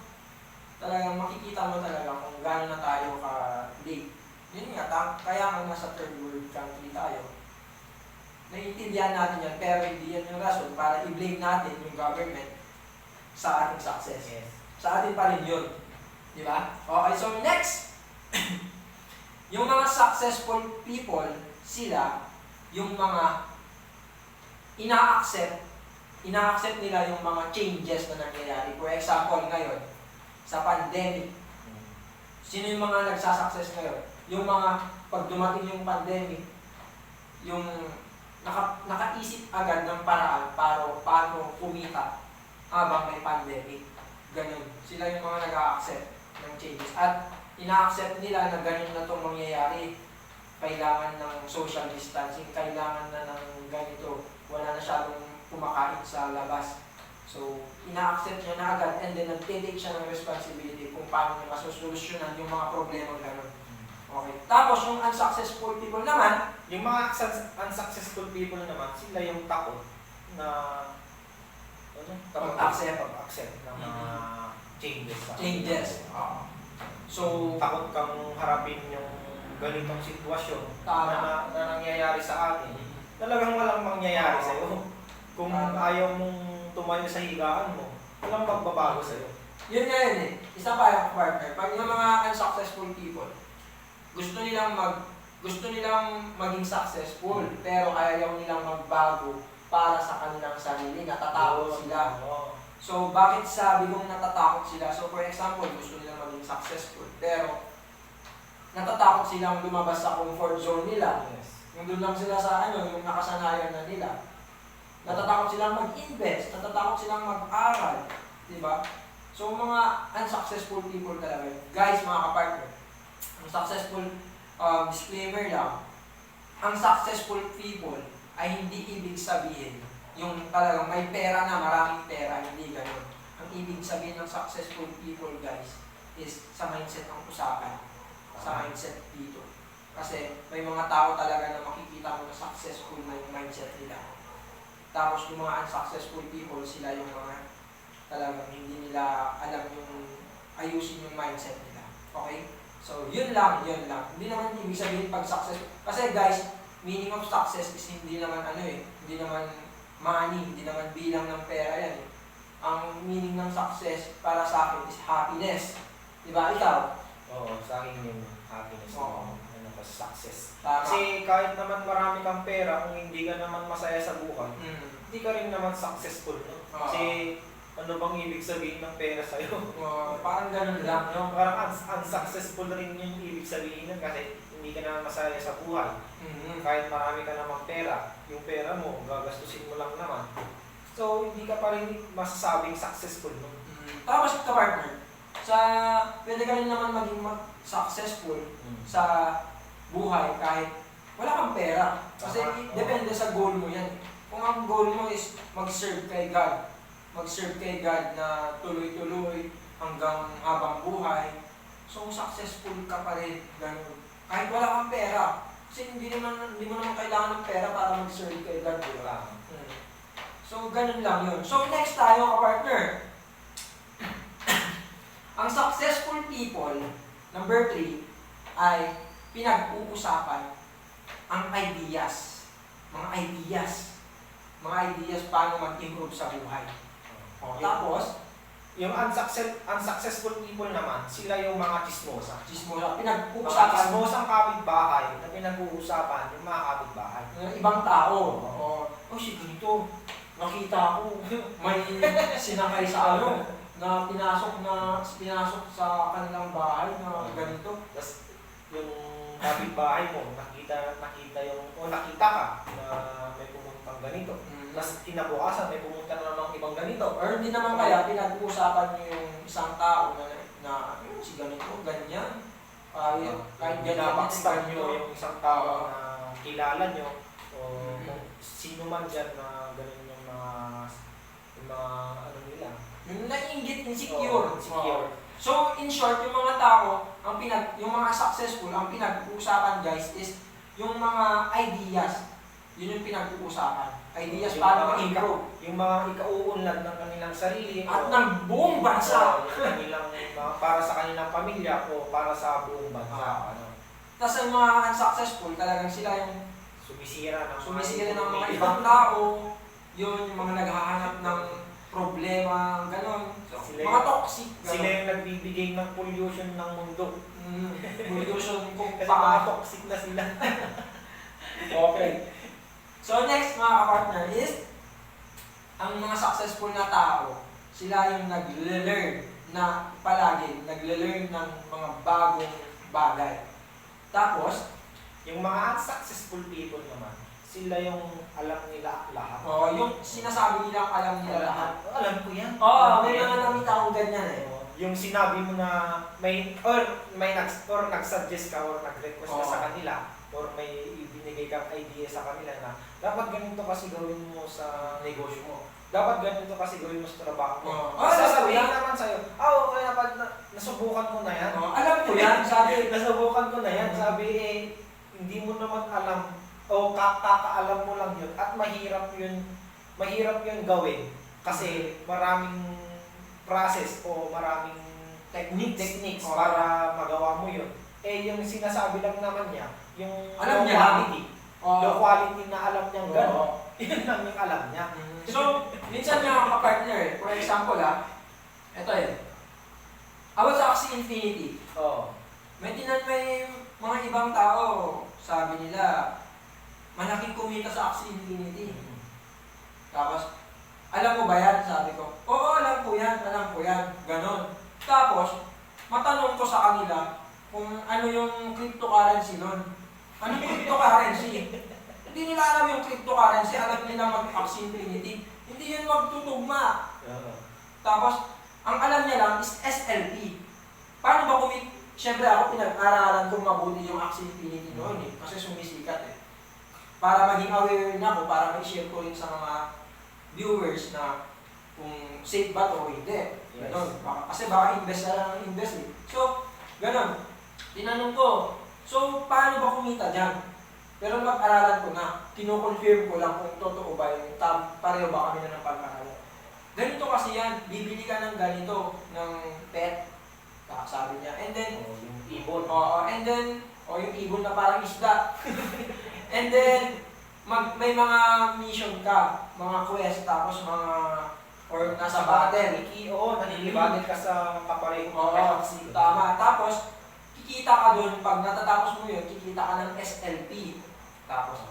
talagang makikita mo talaga kung gaano na tayo ka-late. Yun nga, kaya nga nasa third world country tayo. Naiintindihan natin yan, pero hindi yan yung rason para i-blame natin yung government sa ating success. Yes. Sa atin pa rin yun. Di ba? Okay, so next. Yung mga successful people, sila, yung mga ina-accept nila yung mga changes na nangyayari. For example, ngayon, sa pandemic, sino yung mga nagsasucess ngayon? Yung mga, pag dumating yung pandemic, yung nakaisip agad ng paraan para paano kumita habang may pandemic. Ganun. Sila yung mga nag-a-accept ng changes. At ina-accept nila na ganun na itong mangyayari. Kailangan ng social distancing, kailangan na ng ganito. Wala na siyang kumakain sa labas. So, ina-accept niya na agad and then nag-take siya ng responsibility kung paano niya masusolusyonan yung mga problema gano'n. Okay. Tapos, yung unsuccessful people naman, Yung mga unsuccessful people naman, sila yung takot na pag-accept ng mga changes. So, takot kang harapin yung ganitong sitwasyon tama. na nangyayari sa atin. Talagang walang mangyayari sa'yo. Kung ayaw mong tumayo sa higaan mo, walang magbabago sa'yo. Yun nga yun eh. Isa pa yung partner. Pag yung mga unsuccessful people, gusto nilang maging successful, pero ayaw nilang magbago para sa kanilang sarili. Natatakot sila. So, bakit sabi kong natatakot sila? So, for example, gusto nilang maging successful, pero natatakot silang lumabas sa comfort zone nila. Yes. Yung doon lang sila sa yung nakasanayan na nila. Natatakot silang mag-invest, natatakot silang mag-aral. Diba? So, mga unsuccessful people talaga. Guys, mga kapartner, ang successful, disclaimer lang, ang successful people ay hindi ibig sabihin yung talagang may pera na, maraming pera, hindi ganun. Ang ibig sabihin ng successful people, guys, is sa mindset ang usapan. Sa mindset dito. Kasi may mga tao talaga na makikita mo na successful na yung mindset nila. Tapos yung mga unsuccessful people, sila yung mga talagang hindi nila alam yung ayusin yung mindset nila. Okay? So, yun lang. Hindi naman ibig sabihin pag success. Kasi guys, meaning of success is hindi naman hindi naman money, hindi naman bilang ng pera yan eh. Ang meaning ng success para sa akin is happiness. Diba? Ikaw? Oo, sa akin yung happiness. Oo. Success. Tama. Kasi kahit naman marami kang pera, kung hindi ka naman masaya sa buhay, hindi ka rin naman successful. No? Kasi ano bang ibig sabihin ng pera sa'yo? Parang ganun lang, no? Parang unsuccessful rin yung ibig sabihin nun kasi hindi ka naman masaya sa buhay. Kahit marami ka namang pera, yung pera mo, gagastusin mo lang naman. So, hindi ka pa rin masasabing successful. No? Tapos ka partner, pwede ka rin naman maging successful sa buhay kahit wala kang pera. Kasi depende sa goal mo yan. Kung ang goal mo is mag-serve kay God, na tuloy-tuloy hanggang habang buhay, so successful ka pa rin. Ganun. Kahit wala kang pera. Kasi hindi mo naman kailangan ng pera para mag-serve kay God. Diba? So, ganun lang yun. So, next tayo, ka-partner. Ang successful people, number 3, ay pinag-uusapan ang ideas. Mga ideas paano mag-improve sa buhay. Tapos, yung unsuccessful people naman, sila yung mga chismosa. Pinag-uusapan. Chismosang kapitbahay na pinag-uusapan yung mga kapitbahay. Ibang tao. Si ganito. nakita ko, may sinakay sa ano, na pinasok sa kanilang bahay na ganito. Tapos yung kapitbahay mo, nakita ka na may pumuntang ganito. Tapos kinabukasan, may pumunta na namang ibang ganito. Or hindi naman kaya pinag-uusapan niyo yung isang tao na si ganito, ganyan. Kahit Binabakstan nyo ganito. yung isang tao na kilala nyo o kung sino man dyan na ganun yung mga ano nila. Yung naiingit, insecure. Oo, insecure. So, in short, yung mga tao, yung mga successful, ang pinag-uusapan guys is yung mga ideas. Yun yung pinag-uusapan. Ideas Yung paano mga mag-improve. Yung mga ikauunlad ng kanilang sarili At o ng buong bansa. yung kanilang, para sa kanilang pamilya o para sa buong bansa. Tapos ang mga unsuccessful, talagang sila yung Sumisira ng mga ibang tao, yun, yung mga naghahanap ng problema, gano'n. Mga toxic, Sila gano'n. yung nagbibigay ng pollution ng mundo. Pollution kung Kasi mga paano. toxic na sila. Okay. So next mga ka-partner is, ang mga successful na tao, sila yung nagle-learn na palagi, nagle-learn ng mga bagong bagay. Tapos, Yung mga unsuccessful people naman, sila yung alam nila lahat. yung sinasabi nilang alam nila lahat. Alam ko yan. May mga nakita akong ganyan eh. Yung sinabi mo na may nag-suggest ka or nag-request ka sa kanila or may ibinigay kang idea sa kanila na dapat ganito kasi gawin mo sa negosyo mo. Dapat ganito kasi gawin mo sa trabaho mo. Sasabihin naman sa'yo, okay nasubukan ko na yan. Alam ko yan, sabi. Nasubukan ko na yan. Sabi hindi mo naman alam o kakaalam mo lang yun at mahirap yun gawin kasi maraming process o maraming techniques para magawa mo yun. Yung sinasabi lang naman niya, yung Alam niya quality. Yung quality na alam niyang gano'n, yun lang yung alam niya. So, minsan nga ka-partner, for example ito about sa Axie Infinity. May mga ibang tao, sabi nila, malaking kumita sa Axie Infinity. Tapos, alam mo ba yan? Sabi ko, oo, alam ko yan, ganon. Tapos, matanong ko sa kanila kung ano yung cryptocurrency nun. Anong cryptocurrency? Hindi nila alam yung cryptocurrency, alam nila mag-Axie Infinity. Hindi yun magtutugma. Tapos, ang alam niya lang is SLP. Paano ba Siyempre ako pinag-aralan kong mabuti yung Axie Infinity noon kasi sumisikat Para maging aware na ako, para may-share ko rin sa mga viewers na kung safe ba to o hindi. Ganon. Kasi baka invest na lang ang invest So, ganon. Tinanong ko, so paano ba kumita dyan? Pero mag-aralan ko na, kino-confirm ko lang kung totoo ba yung pareho ba kami na ng pag-aralan. Ganito kasi yan, bibili ka ng ganito, ng pet, sabi niya. And then, yung ibon. yung ibon na parang isda. And then, may mga mission ka, mga quest, tapos or nasa battle. Nanilibanin ka sa kapareho. Tama. Tapos, kikita ka dun, pag natatapos mo yun, kikita ka ng SLP. Tapos,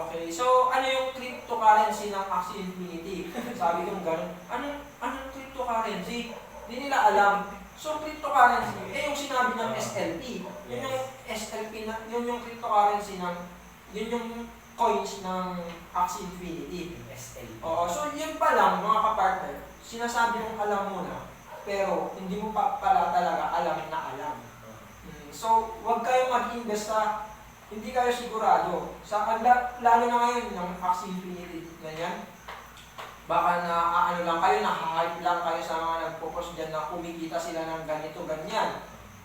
okay. So, ano yung cryptocurrency ng Axie Infinity? Sabi ko gano'n, anong cryptocurrency? Hindi nila alam. So, cryptocurrency, yung sinabi ng SLP, yun yung SLP yun yung cryptocurrency yun yung coins ng Axie Infinity. SLP. So yun pa lang, mga kapartner, sinasabi mong alam mo na, pero hindi mo pa pala talaga alam na alam. So, huwag kayong mag-invest sa hindi kayo sigurado. Lalo na ngayon, ng Axie Infinity, ganyan, baka lang kayo, nakahype lang kayo sa mga nagpo-post dyan na kumikita sila ng ganito, ganyan.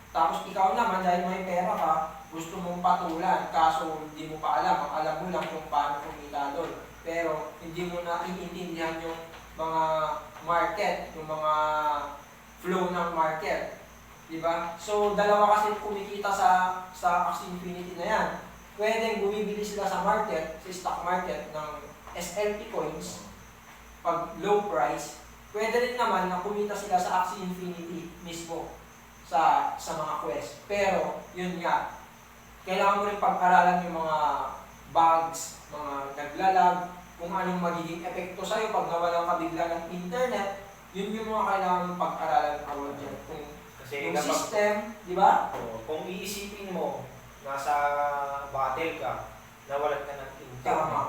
Tapos ikaw naman, dahil may pera ka, gusto mong patulan, kaso hindi mo pa alam. Ang alam mo lang kung paano kumita doon. Pero hindi mo na iintindihan yung mga market, yung mga flow ng market. Diba? So, dalawa kasi kumikita sa Axie Infinity na yan. Pwedeng bumibili sila sa market, sa stock market ng SLP coins, pag low price, pwede rin naman na kumita sila sa Axie Infinity mismo sa mga quest. Pero, yun nga, kailangan mo rin pag-aralan yung mga bugs, mga naglalag, kung anong magiging epekto sa'yo pag nawalan ka bigla ng internet, yun yung mga kailangan mong pag-aralan about dyan. Kung Kasi yung kapag, system, di ba? kung iisipin mo, nasa battle ka, nawalan ka ng internet. Tama.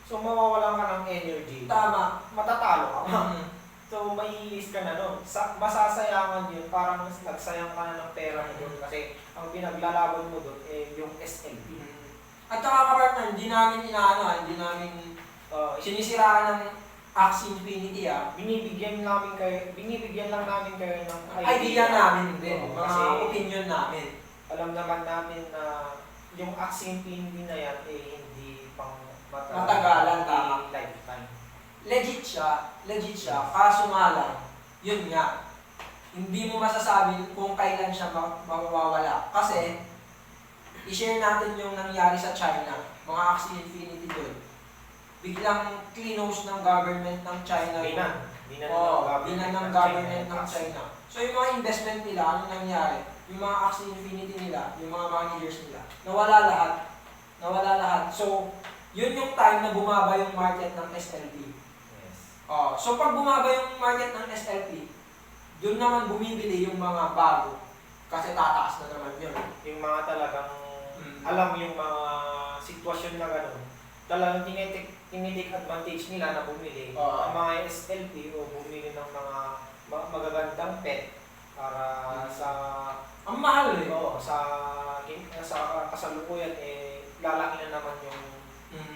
So mawawalan ka ng energy. Tama. Matatalo ka pa. Mm. So maiinis ka na nun. Masasayangan yun, parang nagsayang ka na ng pera mo dun. Kasi ang pinaglalaban mo dun, yung SLP. At saka kapartner, hindi namin inaano, hindi namin sinisiraan ng Axie Infinity Binibigyan lang namin kayo ng idea namin din, Oo, mga kasi opinion namin. alam naman namin na yung Axie Infinity na yan, hindi pang Matagalan, tama. lifetime. Legit siya, kaso nga lang, yun nga, hindi mo masasabi kung kailan siya mawawala. Kasi, i-share natin yung nangyari sa China, mga Axie Infinity doon. Biglang close ng government ng China. Binan ng government ng China. So yung mga investment nila, ano nangyari? Yung mga Axie Infinity nila, yung mga managers nila, nawala lahat. So, yun yung time na bumaba yung market ng SLP. Yes. So pag bumaba yung market ng SLP, doon naman bumibili yung mga bago. Kasi tataas na naman yun. Yung mga talagang alam yung mga sitwasyon na gano'n, talagang tinitik advantage nila na bumili ng mga SLP o bumili ng mga magagandang pet para sa Ang mahal sa kasalukuyan lalaki na naman yung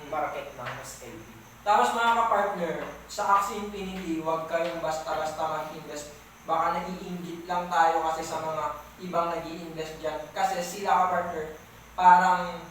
market ng SLP. Tapos mga ka-partner, sa Axie Infinity, huwag kayong basta-basta mag-invest. Baka nag-iinggit lang tayo kasi sa mga ibang nag-i-invest dyan. Kasi sila ka-partner, parang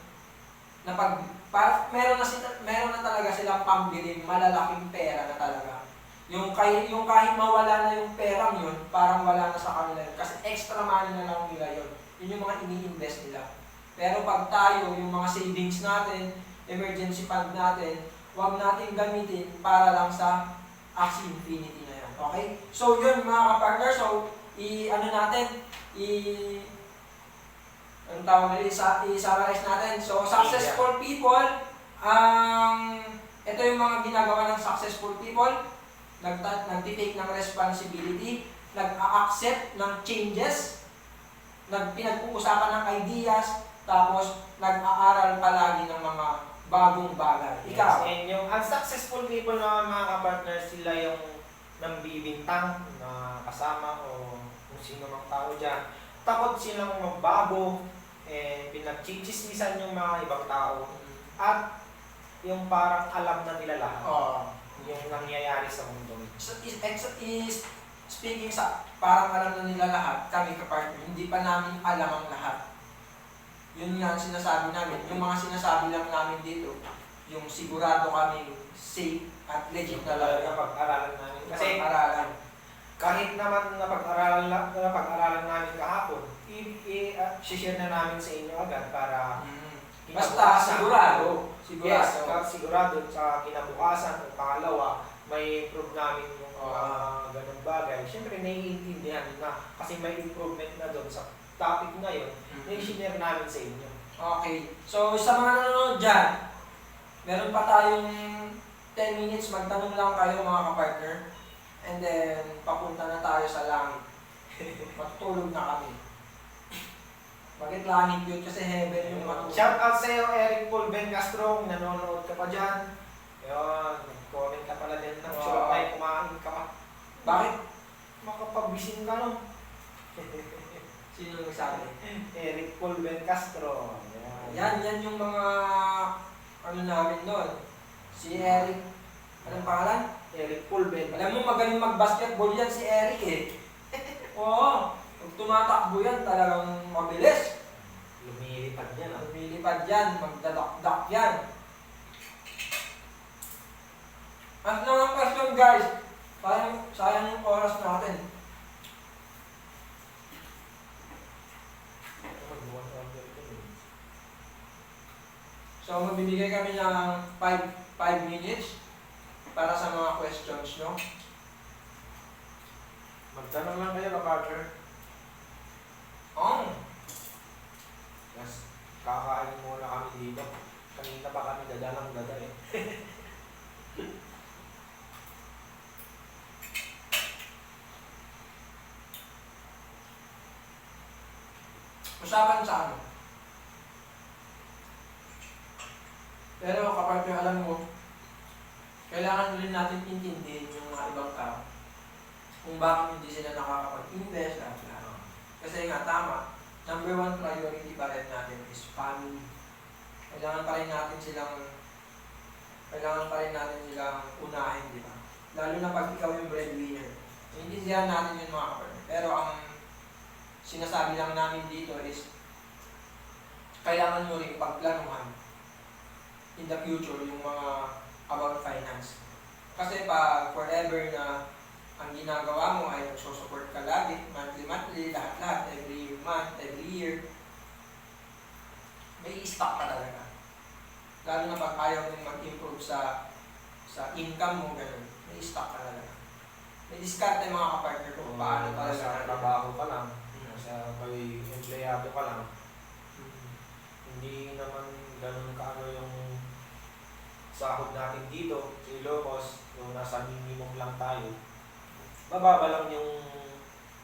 meron na talaga silang pambili, malalaking pera na talaga. Yung kahit mawala na yung perang yun, parang wala na sa kanila yun. Kasi extra money na lang nila yun. Yun yung mga ini-invest nila. Pero pag tayo, yung mga savings natin, emergency fund natin, huwag natin gamitin para lang sa Axie Infinity na yan. Okay? So yun mga kapartner, so anong tawag nila, i-summarize natin. So successful people, ito yung mga ginagawa ng successful people, nagtitake ng responsibility, nag-accept ng changes, pinag-uusapan ng ideas, tapos nag-aaral palagi ng mga bagong bagay. Ikaw? Yes, and yung unsuccessful people na mga kapartner, sila yung nambibintang na kasama o kung sino mang tao dyan. Takot silang magbago, pinagchichismisan yung mga ibang tao. At yung parang alam na nila lahat. Yung nangyayari sa mundo. Speaking sa parang alam na nila lahat, kami ka-partner, hindi pa namin alam ang lahat. Yun nga ang sinasabi namin. Yung mga sinasabi lang namin dito, yung sigurado kami safe at legit na lang. Napag-aralan namin. Kasi aralan. kahit naman napag-aralan namin kahapon, i-share na namin sa inyo agad para Basta sigurado. Yes, sigurado sa kinabukasan o pangalawa, may prove namin yung ganung bagay. Siyempre, naiintindihan na kasi may improvement na doon sa topic na yun, na-share namin sa inyo. Okay. So, sa mga nanonood dyan, meron pa tayong 10 minutes, magtanong lang kayo mga kapartner. And then, papunta na tayo sa langit. Matutulog na kami. Bakit langit yun? Kasi heaven yung matulog. Shout out sa iyo, Eric Paul Ben Castro, nanonood ka pa dyan. Yun, comment ka pala din ng sure tayo kumain ka pa. Bakit? Makapagbising ka no? Sino nagsabi? Eric Paul Ben Castro. Yan yung mga ano namin doon. Si Eric, anong pangalan? Eric Paul Ben. Alam mo, magaling mag-basketball yan si Eric Oo. Pag tumatakbo yan, talagang mabilis. Lumilipad yan. Lumilipad yan, magdadak-dak yan. At lang ang question guys, sayang yung oras natin. So magbibigay kami ng 5 minutes para sa mga questions, no? Magtanong lang kayo, kapartner. Yes. Kakain muna kami dito. Kanina pa kami dadalang dada eh. Usapan sa ano. Pero kapag alam mo, kailangan rin natin intindihin yung mga ibang tao. Kung bakit hindi sila nakakapag-invest at lahat. Kasi nga tama, number one priority pa rin natin is family. Kailangan pa rin natin silang unahin, di ba? Lalo na pag ikaw yung breadwinner. Intindihan natin yung mga kapatid. Pero ang sinasabi lang namin dito is kailangan mo rin pagplanuhan in the future yung mga about finance. Kasi pag forever na ang ginagawa mo ay nagsusupport ka lagi, monthly, lahat-lahat, every month, every year, may i-stock ka talaga. Lalo na pag ayaw mong mag-improve sa income mo, ganun, may i-stock ka talaga. May diskarte mga kapartner ko, paano talaga sa trabaho ka lang, sa empleyado ka lang, hindi naman ganun kaano yung sahod natin dito, sa Ilocos, yung nasa minimum lang tayo. Mababa lang yung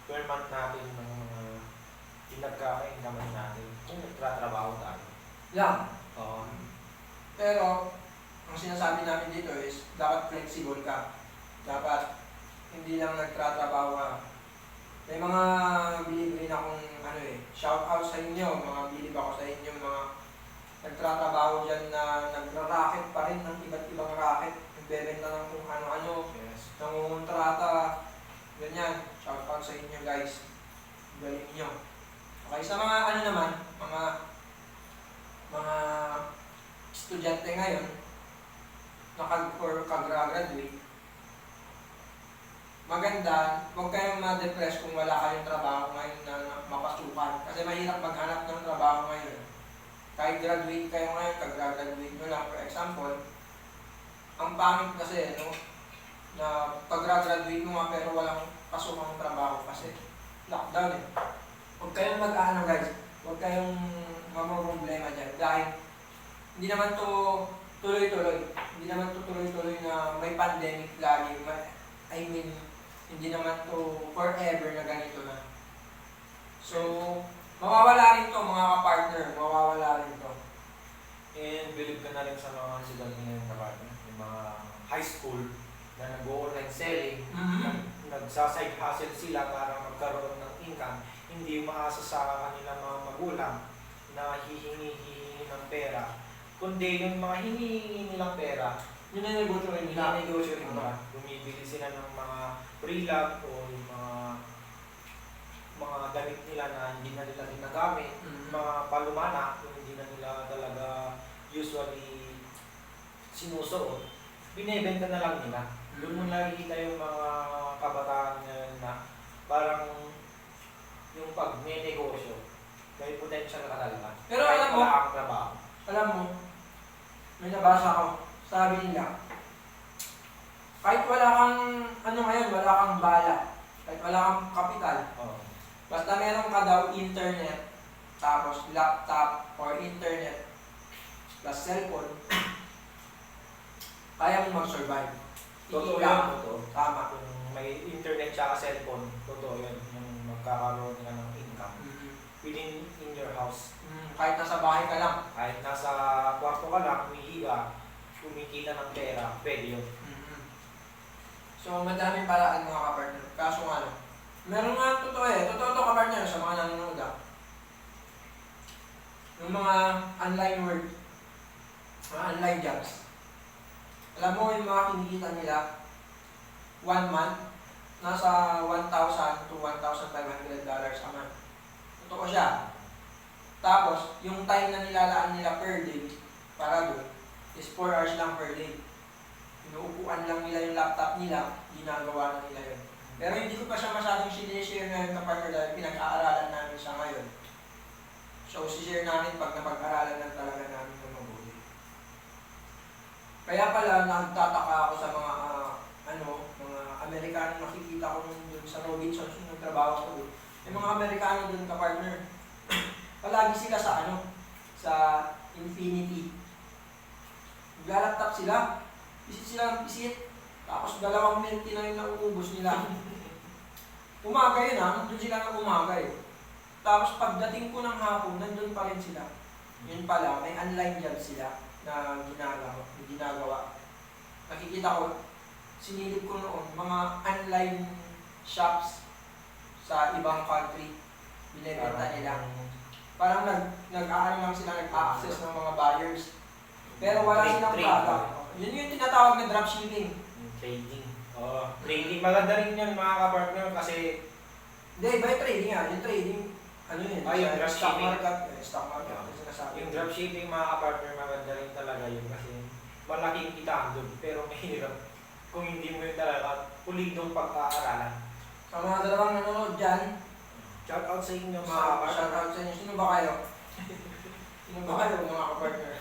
per month natin ng mga pinagkakaingaman natin kung nagtatrabaho tayo. Lang. Oo. Pero, ang sinasabi namin dito is, dapat flexible ka. Dapat, hindi lang nagtratrabaho ka. May mga bilib rin akong, shout out sa inyo, mga bilib ako sa inyo, mga nagtratrabaho dyan na nagra-racket pa rin ng iba't ibang racket. Nagbebenta ng kung ano-ano, Yes. nangungontrata, ganyan. Shout out sa inyo guys. Galing nyo. Okay, sa mga naman, mga estudyante ngayon, kagraduate, maganda, huwag kayong ma-depress kung wala kayong trabaho ngayon na mapasukan. Kasi mahirap maghanap ng trabaho ngayon. Kahit graduate kayo ngayon, kag-graduate nyo lang, for example, ang pangit kasi, na pag-graduate mo nga pero walang pasukang trabaho kasi lockdown eh. Huwag kayong mag-ano guys, huwag kayong mamroblema dyan dahil hindi naman to tuloy-tuloy. Hindi naman to tuloy-tuloy na may pandemic lagi. Hindi naman to forever na ganito na. So, mawawala rin to mga kapartner, mawawala rin to. And believe ka na rin sa mga sila ngayon kapartner, yung mga high school na nag-online selling, nagsa-side hustle sila para magkaroon ng income, hindi umaasa sa kanilang mga magulang na hihingi ng pera, kundi yung mga hinihingi nilang pera, Ninegosyo rin nila. ninegosyo rin nila. Bumibili sila ng mga pre-lab o yung mga gamit nila na hindi na nila ginagamit, mga palumana kung hindi na nila talaga usually sinusuot, binebenta na lang nila. Doon mo nakikita yung mga kabataan ngayon na parang yung pag-negosyo, may potential ka talaga. Pero kahit alam mo, wala kang trabaho. Alam mo, may nabasa ko, sabi nila, kahit wala kang, ngayon, wala kang bala, kahit wala kang kapital, Oh. basta meron ka daw internet, tapos laptop or internet, plus cellphone, kaya mo mag-survive. Totoo Hindi yan, lang. totoo. Tama. Kung may internet tsaka cellphone, totoo yan, yung magkakaroon ka ng income. Within in your house. Kahit nasa bahay ka lang. Kahit nasa kwarto ka lang, humihiga, kumikita ng pera, pwede yun. So, madaming paraan mga kapartner. Kaso nga, meron nga totoo Totoo to kapartner sa mga nanonood Yung mga online work, mga online jobs. Alam mo yung mga kinikita nila, 1 month, nasa $1,000 to $1,500 a month. Totoo siya. Tapos, yung time na nilalaan nila per day para doon is 4 hours lang per day. Inuupuan lang nila yung laptop nila, ginagawa na nila yun. Pero hindi ko pa siya masyadong sinishare ngayon kapag dahil pinag-aaralan namin siya ngayon. So, si-share namin pag napag-aralan na talaga namin ng mabuti. Kaya pala, nagtataka ako sa mga mga Amerikano nakikita ko dun sa Robinsons yung nagtrabaho ko doon. Yung mga Amerikano dun ka-partner, palagi sila sa Infinity. Naglalaptop sila, pisit, tapos 2 milk tea na yung nauubos nila. Umaga yun nandun sila ng umaga . Tapos pagdating ko ng hapon, nandun pa rin sila. Yun pala, may online job sila na ginagawa. Nakikita ko, sinilip ko noon, mga online shops sa ibang country, binibenta nila. Parang nag-aano lang sila, nag-access ng mga buyers. Pero wala silang product. Yun yung tinatawag na dropshipping. Trading. Trading. Maganda rin yun mga kapartner kasi Hindi, iba yung trading nga. Yung trading, ano yun? yung sa stock dropshipping. market. Stock market, yung sinasabi. yung dropshipping mga kapartner maganda rin talaga yun kasi malaking kita doon pero mahirap kung hindi mo yun talaga pulidong pag-aaralan. Sa mga dalawang nanonood dyan, Shout out sa inyo mga shout kapartner. out sa inyo. Sino ba kayo? Sino ba kayo mga kapartner?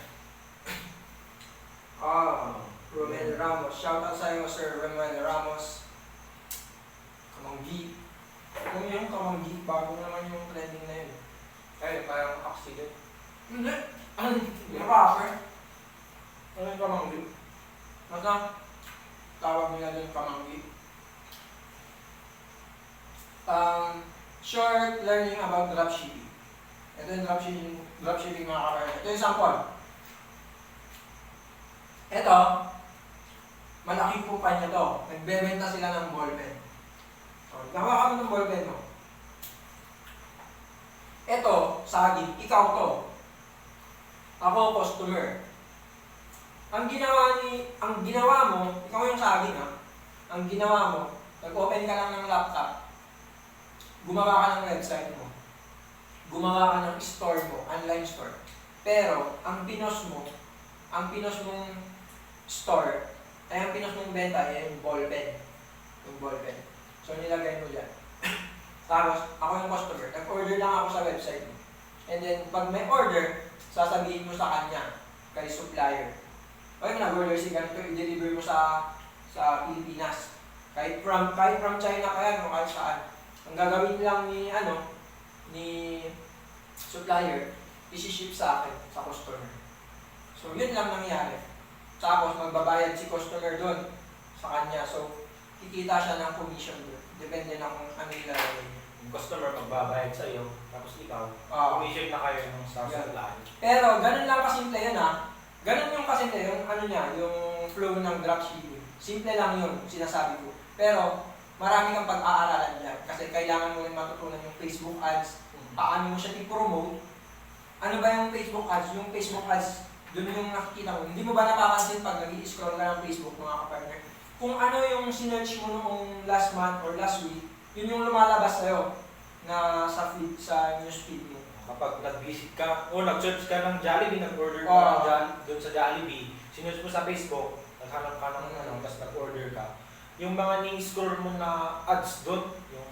Romel Ramos. Shout out sa iyo, Sir Romel Ramos. Kamanggi. Kung yung kamanggi, bago naman yung trending na yun. Ay, parang accident. Hindi. Ano? Rapper. Ano yung kamanggi? Basta, tawag nila doon kamanggi. Short learning about dropshipping. Ito yung dropshipping mga kapartner. Ito yung sample. Ito, malaking kumpanya to. Nagbebenta sila ng ballpen. So, hawakan mo ng ballpen mo. Ito, saging, ikaw to. Ako, customer. Ang ginawa mo, ikaw yung saging ha. Ang ginawa mo, nag-open ka lang ng laptop. Gumawa ka ng website mo. Gumawa ka ng store mo, online store. Pero, ang pinos mong store, ay ang pinos mong benta ay yung ballpen. Yung ballpen. So, nilagay mo dyan. Tapos, ako yung customer. Nag-order lang ako sa website mo. And then, pag may order, sasabihin mo sa kanya, kay supplier. Okay, nag-order si ganito, i-deliver mo sa Pilipinas. Kahit from China ka yan o kahit saan. Ang gagawin lang ni supplier, isi-ship sa akin, sa customer. So, yun lang nangyari. Tapos, magbabayad si customer doon sa kanya. So, kikita siya ng commission doon. Depende na kung ano yung lalagay niya. Yung customer magbabayad sa iyo, tapos ikaw, commission na kayo ng sa supply. Pero, ganun lang kasimple yun ha. Ganun yung kasimple, yung yung flow ng dropshipping. Simple lang yun, sinasabi ko. Pero, marami kang pag-aaralan dyan. Kasi kailangan mo rin matutunan yung Facebook ads. Paano mo siya i-promote. Ano ba yung Facebook ads? Yung Facebook ads, doon yung nakikita mo. Hindi mo ba napapansin pag nag-i-scroll ka ng Facebook, mga kapartner? Kung ano yung sinerch mo noong last month or last week, yun yung lumalabas sa'yo na sa feed, sa newsfeed mo. Kapag nag-visit ka, o nag-search ka ng Jollibee, nag-order ka doon sa Jollibee, sinerch mo sa Facebook, naghanap ka ng tapos nag-order ka. Yung mga ni-scroll mo na ads doon, yung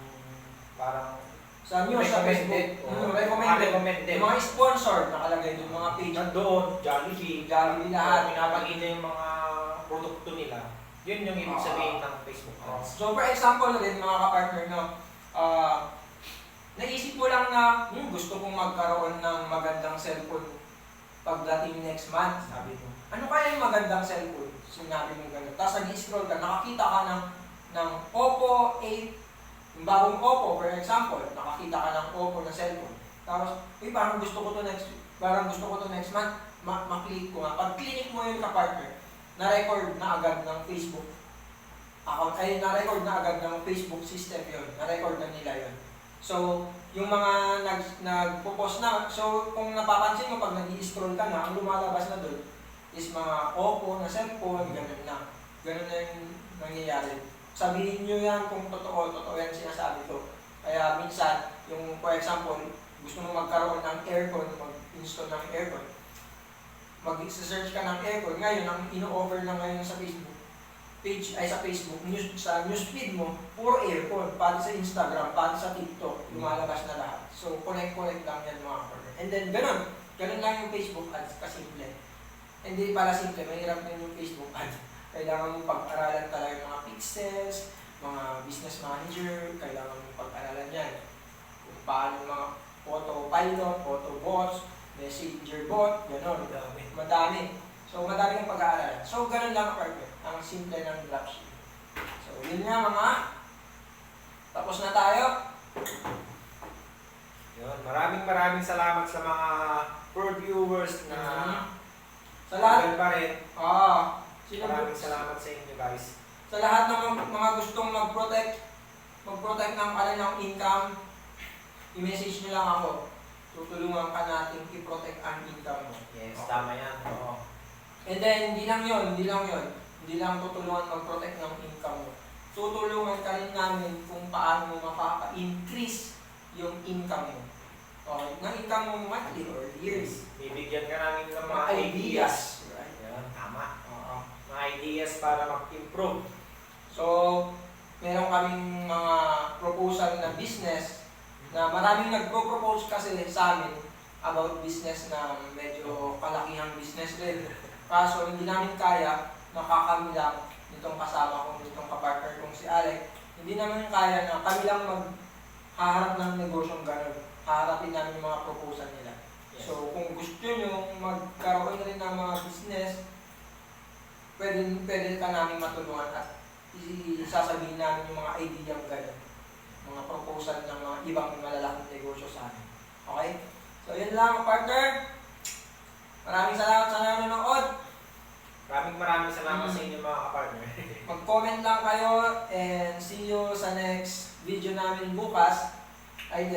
parang Sa news, sa Facebook, recommended. Yung mga sponsored, nakalagay doon, mga page. Nandoon, Jollibee, lahat. pinapakita yung mga produkto nila. Yun yung ibig sabihin ng Facebook ads. So for example rin mga kapartner, no, naisip ko lang na gusto kong magkaroon ng magandang cellphone pagdating next month. Sabi ko, ano kaya yung magandang cellphone? Sinabi mo gano'n. Tapos nag-scroll ka, nakakita ka ng Oppo 8, yung bagong Oppo for example, nakakita ka ng Oppo na cellphone. Tapos, parang gusto ko to next month, ma-click ko nga. Pag click mo yung kapartner, na-record na agad ng Facebook account, na-record na agad ng Facebook system yun, na-record na nila yun. So, yung mga nagpo-post na, so kung napapansin mo pag nag-i-scroll ka na, ang lumalabas na doon is mga Oppo na cellphone, ganun na. Ganun na yung nangyayari. Sabihin nyo yan kung totoo yan sinasabi ko. Kaya minsan, yung for example, gusto mo magkaroon ng aircon, mag-install ng aircon, mag-search ka ng aircon, ngayon ang ino-offer na ngayon sa Facebook page, sa Facebook, sa newsfeed mo, puro aircon, pati sa Instagram, pati sa TikTok, lumalabas na lahat. So, connect lang yan mga partner. And then, ganun lang yung Facebook ads, kasimple. Hindi pala simple, mahirap din yung Facebook ads. Kailangan mong pag-aralan talaga yung mga pixels, mga business manager, kailangan mong pag-aralan yan. Kung paano mga photo pilot, photo bots, messenger bot, gano'n. Madami. So, madami kang pag-aaralan. So, ganun lang partner. Ang simple ng dropshipping. So, yun nga mga. Tapos na tayo. Yun, maraming salamat sa mga per viewers na Sa lahat, tagal pa rin. sino Maraming salamat sa inyo guys. sa lahat ng mga gustong mag-protect ng kanilang income, i-message nyo lang ako. Tutulungan ka natin i-protect ang income mo. Yes, Okay. tama yan. Oo. And then, hindi lang tutulungan mag-protect ng income mo. Tutulungan ka rin namin kung paano mo makaka-increase yung income mo. Okay, ng income mo monthly or yearly. Bibigyan ka namin ng mga Mga ideas. Right? Yan, tama. Oo. Mga ideas para mag-improve. So, meron kaming mga proposal na business na maraming nagpo-propose kasi sa amin about business na medyo kalakihang business din. Kaso hindi namin kaya, nakakami lang nitong kasama ko, nitong kapartner kong si Alec. Hindi namin kaya na kami lang maghaharap ng negosyong gano'n. Haharapin namin yung mga proposal nila. Yes. So, kung gusto nyo magkaroon rin ng mga business, pwede ka namin matulungan at isasabihin namin yung mga idea ng gano'n. Mga proposal ng mga ibang malalaking negosyo sa amin. Okay? So, yun lang, partner. Maraming salamat sa nanonood. Maraming salamat sa inyo mga kapartner. Mag-comment lang kayo and see you sa next video namin bukas. Ay,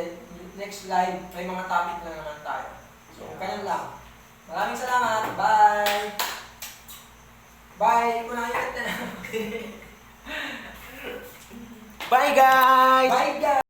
next live, may mga topic na naman tayo. So, ganyan lang. Maraming salamat. Bye! Bye! Kunahin natin. Bye guys! Bye, guys!